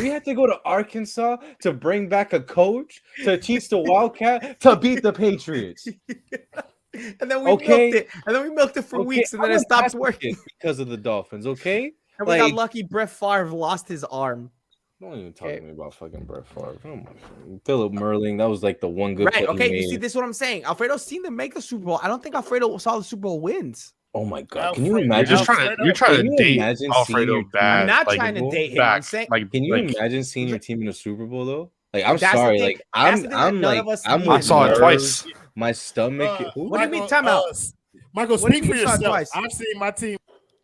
[SPEAKER 2] We had to go to Arkansas to bring back a coach to teach the Wildcat to beat the Patriots.
[SPEAKER 1] And then we
[SPEAKER 2] Okay.
[SPEAKER 1] milked it. And then we milked it for
[SPEAKER 2] Okay,
[SPEAKER 1] weeks, and then
[SPEAKER 2] I'm
[SPEAKER 1] it stopped
[SPEAKER 2] past
[SPEAKER 1] working.
[SPEAKER 2] it because of the Dolphins. Okay,
[SPEAKER 1] And we got
[SPEAKER 2] like-
[SPEAKER 1] lucky. Brett Favre lost his arm.
[SPEAKER 2] don't even talk
[SPEAKER 1] Okay.
[SPEAKER 2] to me about fucking Brett Favre. Oh my God. Philip Merling, that was like the one good
[SPEAKER 1] Right?
[SPEAKER 2] play he
[SPEAKER 1] Okay. You
[SPEAKER 2] made.
[SPEAKER 1] see, this is what I'm saying. Alfredo's seen them make the Super Bowl. I don't think Alfredo saw the Super Bowl wins.
[SPEAKER 2] Oh my God! Can you
[SPEAKER 4] Alfredo-
[SPEAKER 2] imagine?
[SPEAKER 3] you're just trying to
[SPEAKER 2] Can you
[SPEAKER 3] date
[SPEAKER 2] imagine seeing
[SPEAKER 3] Alfredo
[SPEAKER 2] your
[SPEAKER 3] bad.
[SPEAKER 1] I'm not
[SPEAKER 3] like,
[SPEAKER 1] trying to date him.
[SPEAKER 3] back,
[SPEAKER 1] I'm saying,
[SPEAKER 3] like,
[SPEAKER 2] Can you
[SPEAKER 3] like,
[SPEAKER 2] imagine seeing your team in a Super Bowl though? Like, I'm
[SPEAKER 1] That's the
[SPEAKER 2] sorry.
[SPEAKER 1] thing-
[SPEAKER 2] Like,
[SPEAKER 1] that's the thing that
[SPEAKER 2] I'm
[SPEAKER 1] none
[SPEAKER 2] like,
[SPEAKER 1] of us
[SPEAKER 2] I'm
[SPEAKER 1] need.
[SPEAKER 3] I
[SPEAKER 2] with
[SPEAKER 3] saw it
[SPEAKER 2] nerves.
[SPEAKER 3] twice.
[SPEAKER 2] My stomach. Who?
[SPEAKER 1] What do you mean, time out?
[SPEAKER 4] Michael,
[SPEAKER 1] What do you
[SPEAKER 4] speak for
[SPEAKER 1] mean, saw it
[SPEAKER 4] yourself.
[SPEAKER 1] twice?
[SPEAKER 4] I've seen my team.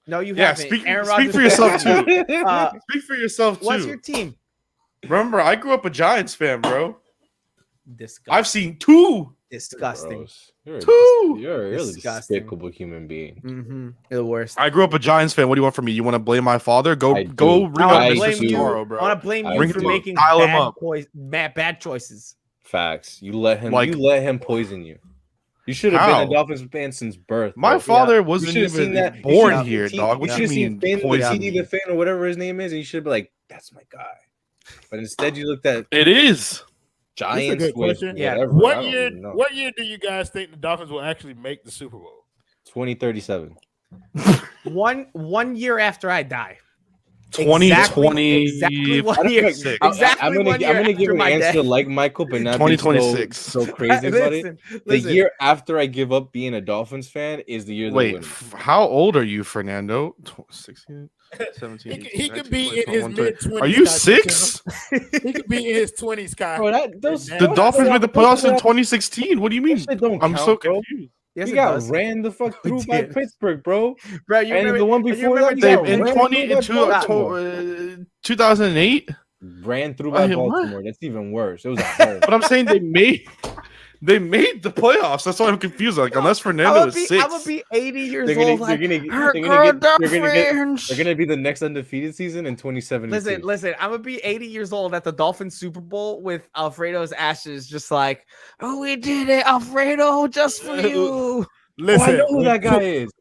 [SPEAKER 1] No, you
[SPEAKER 3] Yeah,
[SPEAKER 1] haven't.
[SPEAKER 3] speak
[SPEAKER 1] Aaron
[SPEAKER 3] for
[SPEAKER 1] Rodgers-
[SPEAKER 3] yourself too.
[SPEAKER 1] Uh,
[SPEAKER 3] Speak for yourself
[SPEAKER 1] what's
[SPEAKER 3] too.
[SPEAKER 1] your team?
[SPEAKER 3] Remember, I grew up a Giants fan, bro.
[SPEAKER 1] Disgusting.
[SPEAKER 3] I've seen two.
[SPEAKER 1] Disgusting.
[SPEAKER 2] Gross. You're
[SPEAKER 3] Two.
[SPEAKER 2] You're a really
[SPEAKER 1] Disgusting.
[SPEAKER 2] despicable human being.
[SPEAKER 1] Mm-hmm. The worst.
[SPEAKER 3] I grew up a Giants fan. What do you want from me? You want to blame my father? Go
[SPEAKER 2] I
[SPEAKER 3] go
[SPEAKER 2] do.
[SPEAKER 3] bring
[SPEAKER 1] I
[SPEAKER 3] up
[SPEAKER 1] want
[SPEAKER 2] I
[SPEAKER 1] to blame
[SPEAKER 3] Mr.
[SPEAKER 2] do.
[SPEAKER 1] you.
[SPEAKER 3] Tomorrow,
[SPEAKER 1] I
[SPEAKER 3] bro.
[SPEAKER 1] want to blame
[SPEAKER 2] I
[SPEAKER 1] you
[SPEAKER 3] Bring
[SPEAKER 1] for
[SPEAKER 3] him up.
[SPEAKER 1] making
[SPEAKER 3] Dial him
[SPEAKER 1] bad,
[SPEAKER 3] up.
[SPEAKER 1] bad choices.
[SPEAKER 2] Facts. You let him.
[SPEAKER 3] Like-
[SPEAKER 2] you let him poison you. You should have
[SPEAKER 3] How?
[SPEAKER 2] been a Dolphins fan since birth.
[SPEAKER 3] My
[SPEAKER 2] bro.
[SPEAKER 3] father
[SPEAKER 2] You
[SPEAKER 3] wasn't
[SPEAKER 2] should've
[SPEAKER 3] even
[SPEAKER 2] seen that. You
[SPEAKER 3] born
[SPEAKER 2] should've
[SPEAKER 3] here,
[SPEAKER 2] seen-
[SPEAKER 3] dog.
[SPEAKER 2] You
[SPEAKER 3] What
[SPEAKER 2] should
[SPEAKER 3] you
[SPEAKER 2] have seen
[SPEAKER 3] mean
[SPEAKER 2] Finn,
[SPEAKER 3] poison
[SPEAKER 2] TD
[SPEAKER 3] me?
[SPEAKER 2] the Fan or whatever his name is, and you should be like, "That's my guy." But instead, you looked at
[SPEAKER 3] It is.
[SPEAKER 4] That's a
[SPEAKER 2] Giants
[SPEAKER 4] good
[SPEAKER 2] with
[SPEAKER 4] question.
[SPEAKER 1] Yeah.
[SPEAKER 2] whatever. I
[SPEAKER 4] What
[SPEAKER 2] don't
[SPEAKER 4] year?
[SPEAKER 2] even know.
[SPEAKER 4] What year do you guys think the Dolphins will actually make the Super Bowl?
[SPEAKER 2] 2037.
[SPEAKER 1] One year after I die.
[SPEAKER 3] 2020.
[SPEAKER 1] Exactly 1 year.
[SPEAKER 3] Six.
[SPEAKER 1] Exactly
[SPEAKER 2] I'm
[SPEAKER 1] 1 year
[SPEAKER 2] gonna give
[SPEAKER 1] after
[SPEAKER 2] an
[SPEAKER 1] my
[SPEAKER 2] answer
[SPEAKER 1] death.
[SPEAKER 2] like Michael, but not be
[SPEAKER 3] 2026.
[SPEAKER 2] so crazy about it. The
[SPEAKER 1] Listen.
[SPEAKER 2] year after I give up being a Dolphins fan is the year.
[SPEAKER 3] Wait,
[SPEAKER 2] Win.
[SPEAKER 3] how old are you, Fernando? 16, 17.
[SPEAKER 4] He
[SPEAKER 3] 18,
[SPEAKER 4] could be
[SPEAKER 3] 19,
[SPEAKER 4] in his
[SPEAKER 3] 21,
[SPEAKER 4] mid 20s.
[SPEAKER 3] Are you 6?
[SPEAKER 4] He could be in his 20s, Kyle.
[SPEAKER 2] Bro, those,
[SPEAKER 4] The
[SPEAKER 3] The
[SPEAKER 2] those-
[SPEAKER 3] Dolphins
[SPEAKER 2] those-
[SPEAKER 3] made the playoffs in 2016. What do you mean?
[SPEAKER 2] That shit don't
[SPEAKER 3] I'm
[SPEAKER 2] count,
[SPEAKER 3] so
[SPEAKER 2] bro.
[SPEAKER 3] confused.
[SPEAKER 1] Yes,
[SPEAKER 2] We
[SPEAKER 1] it
[SPEAKER 2] got
[SPEAKER 1] does.
[SPEAKER 2] ran the fuck through by
[SPEAKER 1] did.
[SPEAKER 2] Pittsburgh, bro.
[SPEAKER 1] Bro, you
[SPEAKER 2] And
[SPEAKER 1] remember
[SPEAKER 2] the one
[SPEAKER 1] you
[SPEAKER 2] before
[SPEAKER 1] remember
[SPEAKER 2] that,
[SPEAKER 3] They
[SPEAKER 2] Yeah,
[SPEAKER 3] in
[SPEAKER 2] ran
[SPEAKER 3] 20
[SPEAKER 2] through
[SPEAKER 3] in
[SPEAKER 2] by Baltimore.
[SPEAKER 3] 2008.
[SPEAKER 2] Ran through by
[SPEAKER 3] Wait, what?
[SPEAKER 2] Baltimore. That's even worse. It was a home.
[SPEAKER 3] But I'm saying they made the playoffs. That's why I'm confused. Like unless
[SPEAKER 1] I'm
[SPEAKER 3] Fernando
[SPEAKER 1] gonna
[SPEAKER 3] is
[SPEAKER 1] be,
[SPEAKER 3] 6.
[SPEAKER 1] I'm gonna be 80 years
[SPEAKER 2] They're gonna,
[SPEAKER 1] old.
[SPEAKER 2] they're
[SPEAKER 1] Like,
[SPEAKER 2] gonna,
[SPEAKER 1] "Her
[SPEAKER 2] they're
[SPEAKER 1] girl
[SPEAKER 2] gonna get, they're gonna get,
[SPEAKER 1] Dolphins."
[SPEAKER 2] they're gonna be the next undefeated season in 2072.
[SPEAKER 1] Listen, I'm gonna be 80 years old at the Dolphins Super Bowl with Alfredo's ashes, just like, oh, we did it, Alfredo, just for you.
[SPEAKER 4] Listen,
[SPEAKER 2] I know who that guy is.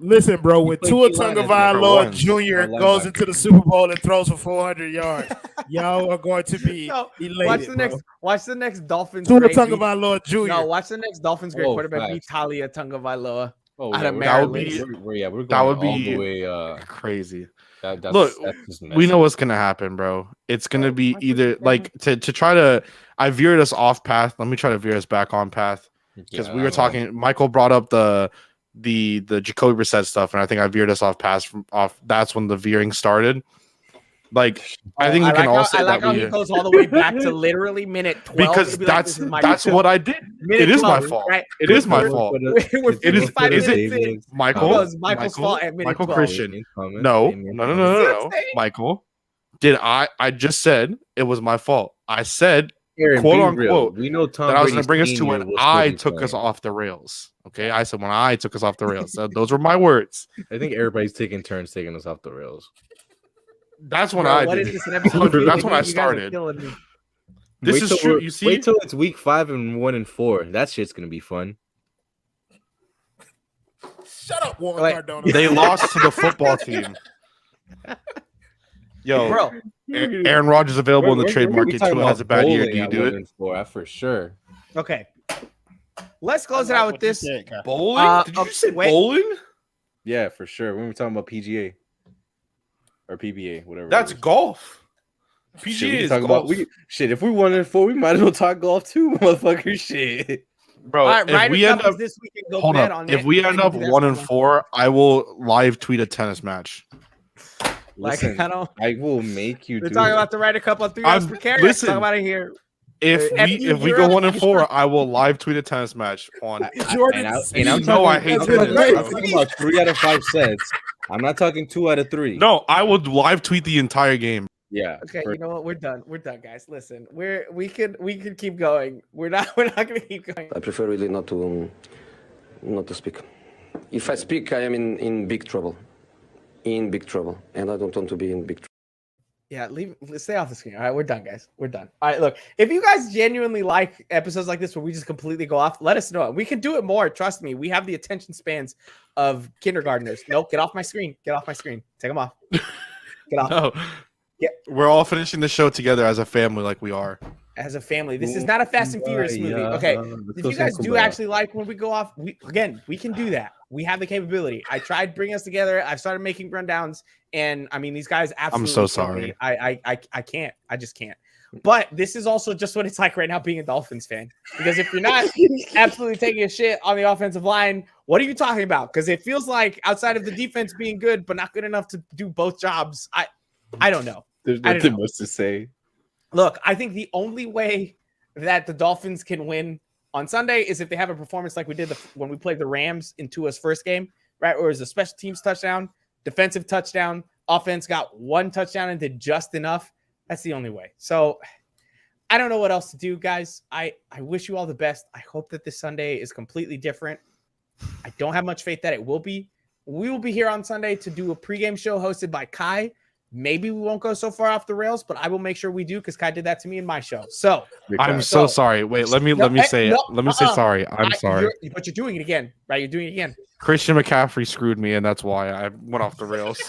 [SPEAKER 4] Listen, bro. When
[SPEAKER 2] played
[SPEAKER 4] Tua
[SPEAKER 2] D-line as
[SPEAKER 4] Tagovailoa
[SPEAKER 3] number
[SPEAKER 4] Jr.
[SPEAKER 2] one.
[SPEAKER 4] goes into the Super Bowl and throws for 400 yards, y'all are going to be
[SPEAKER 1] No,
[SPEAKER 4] elated.
[SPEAKER 1] watch the
[SPEAKER 4] bro.
[SPEAKER 1] next. Watch the next Dolphins.
[SPEAKER 4] Tua
[SPEAKER 1] great beat-
[SPEAKER 4] Tagovailoa Jr.
[SPEAKER 1] No, watch the next Dolphins great
[SPEAKER 2] Oh,
[SPEAKER 1] quarterback beat
[SPEAKER 2] facts.
[SPEAKER 1] Talia Tagovailoa.
[SPEAKER 2] Oh,
[SPEAKER 1] Out
[SPEAKER 2] yeah,
[SPEAKER 1] of
[SPEAKER 2] we're-
[SPEAKER 3] That would
[SPEAKER 1] Maryland.
[SPEAKER 3] be
[SPEAKER 2] we're going
[SPEAKER 3] that would
[SPEAKER 2] all
[SPEAKER 3] be
[SPEAKER 2] the way.
[SPEAKER 3] crazy.
[SPEAKER 2] That's
[SPEAKER 3] Look,
[SPEAKER 2] just
[SPEAKER 3] we
[SPEAKER 2] messy.
[SPEAKER 3] know what's gonna happen, bro. It's gonna
[SPEAKER 1] Oh,
[SPEAKER 3] be
[SPEAKER 1] my
[SPEAKER 3] either
[SPEAKER 1] goodness,
[SPEAKER 3] like to try to. I veered us off path. Let me try to veer us back on path because
[SPEAKER 2] Yeah,
[SPEAKER 3] we
[SPEAKER 2] I
[SPEAKER 3] were
[SPEAKER 2] know.
[SPEAKER 3] talking. Michael brought up the Jacoby Brissett stuff, and I think I veered us off off. That's when the veering started. Like I think we can all say
[SPEAKER 1] I like
[SPEAKER 3] that
[SPEAKER 1] how
[SPEAKER 3] we
[SPEAKER 1] he goes all the way back to literally minute 12
[SPEAKER 3] because
[SPEAKER 1] to be like,
[SPEAKER 3] that's
[SPEAKER 1] "This is my
[SPEAKER 3] that's
[SPEAKER 1] fault."
[SPEAKER 3] what I did.
[SPEAKER 1] Minute
[SPEAKER 3] It is my
[SPEAKER 1] 12,
[SPEAKER 3] fault.
[SPEAKER 1] right?
[SPEAKER 3] It is my
[SPEAKER 1] We're-
[SPEAKER 3] fault.
[SPEAKER 1] We're
[SPEAKER 3] It is-
[SPEAKER 1] 55
[SPEAKER 3] is
[SPEAKER 1] minutes
[SPEAKER 3] it-
[SPEAKER 1] in.
[SPEAKER 3] Michael,
[SPEAKER 1] He goes, Michael's fault at minute
[SPEAKER 3] Michael
[SPEAKER 1] 12.
[SPEAKER 3] Christian. No, Michael. Did I just said it was my fault. I said
[SPEAKER 2] Aaron,
[SPEAKER 3] quote
[SPEAKER 2] be
[SPEAKER 3] unquote,
[SPEAKER 2] real. We know Tom
[SPEAKER 3] that I was going
[SPEAKER 2] Brady's
[SPEAKER 3] to bring us to
[SPEAKER 2] senior
[SPEAKER 3] when
[SPEAKER 2] will
[SPEAKER 3] I
[SPEAKER 2] still be
[SPEAKER 3] took us
[SPEAKER 2] playing.
[SPEAKER 3] off the rails. Okay, I said when I took us off the rails. So those were my words.
[SPEAKER 2] I think everybody's taking turns taking us off the rails.
[SPEAKER 3] That's when
[SPEAKER 1] Bro,
[SPEAKER 3] I
[SPEAKER 1] what
[SPEAKER 3] did.
[SPEAKER 1] is this, an episode of
[SPEAKER 3] That's when I
[SPEAKER 1] You guys are
[SPEAKER 3] started.
[SPEAKER 1] killing me.
[SPEAKER 3] This
[SPEAKER 2] Wait
[SPEAKER 3] is
[SPEAKER 2] till
[SPEAKER 3] true.
[SPEAKER 2] we're-
[SPEAKER 3] You see,
[SPEAKER 2] Wait till it's week 5 and 1-4. That shit's gonna be fun.
[SPEAKER 4] Shut up, Warren
[SPEAKER 1] Wait.
[SPEAKER 4] Cardona.
[SPEAKER 3] they lost to the football team. Yo,
[SPEAKER 1] Bro,
[SPEAKER 3] Aaron Rodgers available in the trade market. Tua has a bad year. Do you do it?
[SPEAKER 2] 1-4, for sure.
[SPEAKER 1] okay. Let's close it out with this.
[SPEAKER 3] Bowling? Did you
[SPEAKER 1] okay,
[SPEAKER 3] say
[SPEAKER 1] wait.
[SPEAKER 3] bowling?
[SPEAKER 2] Yeah, for sure. When we're talking about PGA or PBA, whatever.
[SPEAKER 3] That's
[SPEAKER 2] it is.
[SPEAKER 3] golf.
[SPEAKER 2] Shit, we
[SPEAKER 3] PGA
[SPEAKER 2] can
[SPEAKER 3] is
[SPEAKER 2] talk
[SPEAKER 3] golf.
[SPEAKER 2] about shit. If we 1-4, we might as well talk golf too, motherfucker. Shit.
[SPEAKER 3] Bro,
[SPEAKER 1] All right,
[SPEAKER 3] if
[SPEAKER 1] Ryder
[SPEAKER 3] we end
[SPEAKER 1] Cup is
[SPEAKER 3] up
[SPEAKER 1] this week and go
[SPEAKER 3] hold
[SPEAKER 1] bet
[SPEAKER 3] up,
[SPEAKER 1] on
[SPEAKER 3] if
[SPEAKER 1] it.
[SPEAKER 3] we end up
[SPEAKER 1] That's
[SPEAKER 3] 1-4, I will live tweet a tennis match.
[SPEAKER 1] Like,
[SPEAKER 2] Listen,
[SPEAKER 1] I don't.
[SPEAKER 2] I will make you
[SPEAKER 1] We're
[SPEAKER 2] do
[SPEAKER 1] talking
[SPEAKER 2] it.
[SPEAKER 1] about the Ryder Cup on 3
[SPEAKER 3] I'm-
[SPEAKER 1] hours per carry.
[SPEAKER 3] listen.
[SPEAKER 1] Talk about it here.
[SPEAKER 3] If
[SPEAKER 1] F
[SPEAKER 3] we
[SPEAKER 1] you,
[SPEAKER 3] if we
[SPEAKER 1] you're
[SPEAKER 3] go
[SPEAKER 1] up.
[SPEAKER 3] 1-4, I will live tweet a tennis match on.
[SPEAKER 4] Jordan,
[SPEAKER 2] And I'm
[SPEAKER 3] You know I
[SPEAKER 2] talking,
[SPEAKER 3] hate
[SPEAKER 2] I'm
[SPEAKER 3] tennis,
[SPEAKER 2] talking-
[SPEAKER 3] bro.
[SPEAKER 2] I'm talking about 3 out of 5 sets. I'm not talking 2 out of 3.
[SPEAKER 3] No, I would live tweet the entire game.
[SPEAKER 2] Yeah.
[SPEAKER 1] Okay,
[SPEAKER 2] for-
[SPEAKER 1] you know what? We're done. We're done, guys. Listen, we could keep going. We're not gonna keep going.
[SPEAKER 7] I prefer really not to speak. If I speak, I am in big trouble. In big trouble. And I don't want to be in big trouble.
[SPEAKER 1] Yeah, stay off the screen. All right, we're done, guys. We're done. All right, look, if you guys genuinely like episodes like this where we just completely go off, let us know. We can do it more. Trust me. We have the attention spans of kindergartners. Nope, get off my screen. Get off my screen. Take them off. Get off.
[SPEAKER 3] No.
[SPEAKER 1] Yeah.
[SPEAKER 3] We're all finishing the show together as a family like we are.
[SPEAKER 1] As a family. This is not a Fast and Furious movie. Okay. If you guys do actually like when we go off, we can do that. We have the capability. I tried bringing us together. I've started making rundowns, and I mean these guys absolutely.
[SPEAKER 3] I'm so
[SPEAKER 1] kill me.
[SPEAKER 3] sorry.
[SPEAKER 1] I can't. I just can't. But this is also just what it's like right now being a Dolphins fan. Because if you're not absolutely taking a shit on the offensive line, what are you talking about? Because it feels like outside of the defense being good, but not good enough to do both jobs. I don't know.
[SPEAKER 2] There's
[SPEAKER 1] I don't
[SPEAKER 2] nothing
[SPEAKER 1] know.
[SPEAKER 2] much to say.
[SPEAKER 1] Look, I think the only way that the Dolphins can win on Sunday is if they have a performance like we did when we played the Rams in Tua's first game, right? Or it was a special teams touchdown, defensive touchdown, offense got 1 touchdown and did just enough. That's the only way. So I don't know what else to do, guys. I wish you all the best. I hope that this Sunday is completely different. I don't have much faith that it will be. We will be here on Sunday to do a pregame show hosted by Kai. Maybe we won't go so far off the rails, but I will make sure we do because Kai did that to me in my show. So
[SPEAKER 3] I'm so sorry. Wait, let me say sorry. I'm sorry.
[SPEAKER 1] But you're doing it again, right? You're doing it again.
[SPEAKER 3] Christian McCaffrey screwed me, and that's why I went off the rails.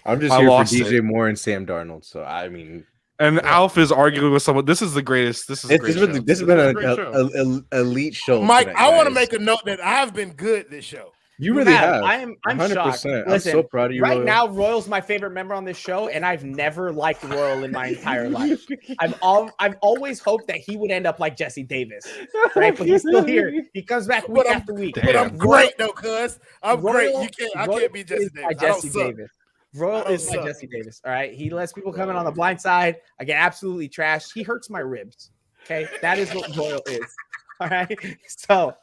[SPEAKER 2] I'm just
[SPEAKER 3] I
[SPEAKER 2] here for
[SPEAKER 3] lost
[SPEAKER 2] DJ
[SPEAKER 3] it.
[SPEAKER 2] Moore and Sam Darnold. So I mean,
[SPEAKER 3] And Alf is arguing with someone. This is the greatest. This is a great show.
[SPEAKER 2] this has been
[SPEAKER 3] a
[SPEAKER 2] an
[SPEAKER 3] great show.
[SPEAKER 2] elite show.
[SPEAKER 4] Mike,
[SPEAKER 2] tonight,
[SPEAKER 4] I want to
[SPEAKER 2] guys.
[SPEAKER 4] make a note that I have been good this show.
[SPEAKER 2] You really have.
[SPEAKER 1] I'm
[SPEAKER 2] 100%.
[SPEAKER 1] shocked.
[SPEAKER 2] I'm
[SPEAKER 1] Listen,
[SPEAKER 2] so proud of you.
[SPEAKER 1] right
[SPEAKER 2] Royal.
[SPEAKER 1] now, Royal's my favorite member on this show, and I've never liked Royal in my entire life. I've always hoped that he would end up like Jesse Davis, right? But he's still here. He comes back week after week.
[SPEAKER 4] But I'm
[SPEAKER 3] Damn.
[SPEAKER 4] great though, cuz I'm great.
[SPEAKER 1] Royal-
[SPEAKER 4] I
[SPEAKER 1] Royal
[SPEAKER 4] can't be Jesse
[SPEAKER 1] is my
[SPEAKER 4] Davis. I don't
[SPEAKER 1] Jesse
[SPEAKER 4] suck.
[SPEAKER 1] Davis. Royal
[SPEAKER 4] I don't
[SPEAKER 1] is my
[SPEAKER 4] suck.
[SPEAKER 1] Jesse Davis. All right. He lets people come in on the blind side. I get absolutely trashed. He hurts my ribs. Okay. That is what Royal is. All right. So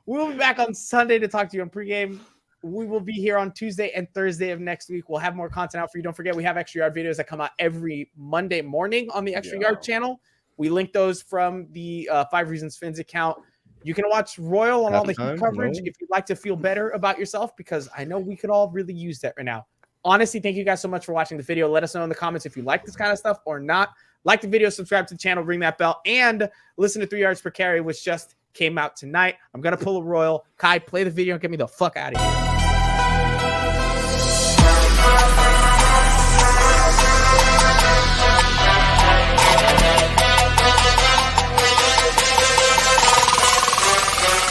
[SPEAKER 1] we'll be back on Sunday to talk to you on pregame. We will be here on Tuesday and Thursday of next week. We'll have more content out for you. Don't forget, we have Extra Yard videos that come out every Monday morning on the Extra Yard channel. We link those from the 5 Reasons Fins account. You can watch Royal on all the Heat coverage if you'd like to feel better about yourself, because I know we could all really use that right now. Honestly, thank you guys so much for watching the video. Let us know in the comments if you like this kind of stuff or not. Like the video, subscribe to the channel, ring that bell, and listen to 3 yards per carry, which just came out tonight. I'm going to pull a Royal. Kai, play the video and get me the fuck out of here.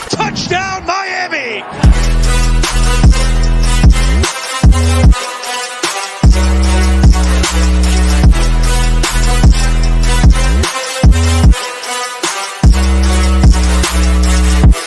[SPEAKER 6] Touchdown!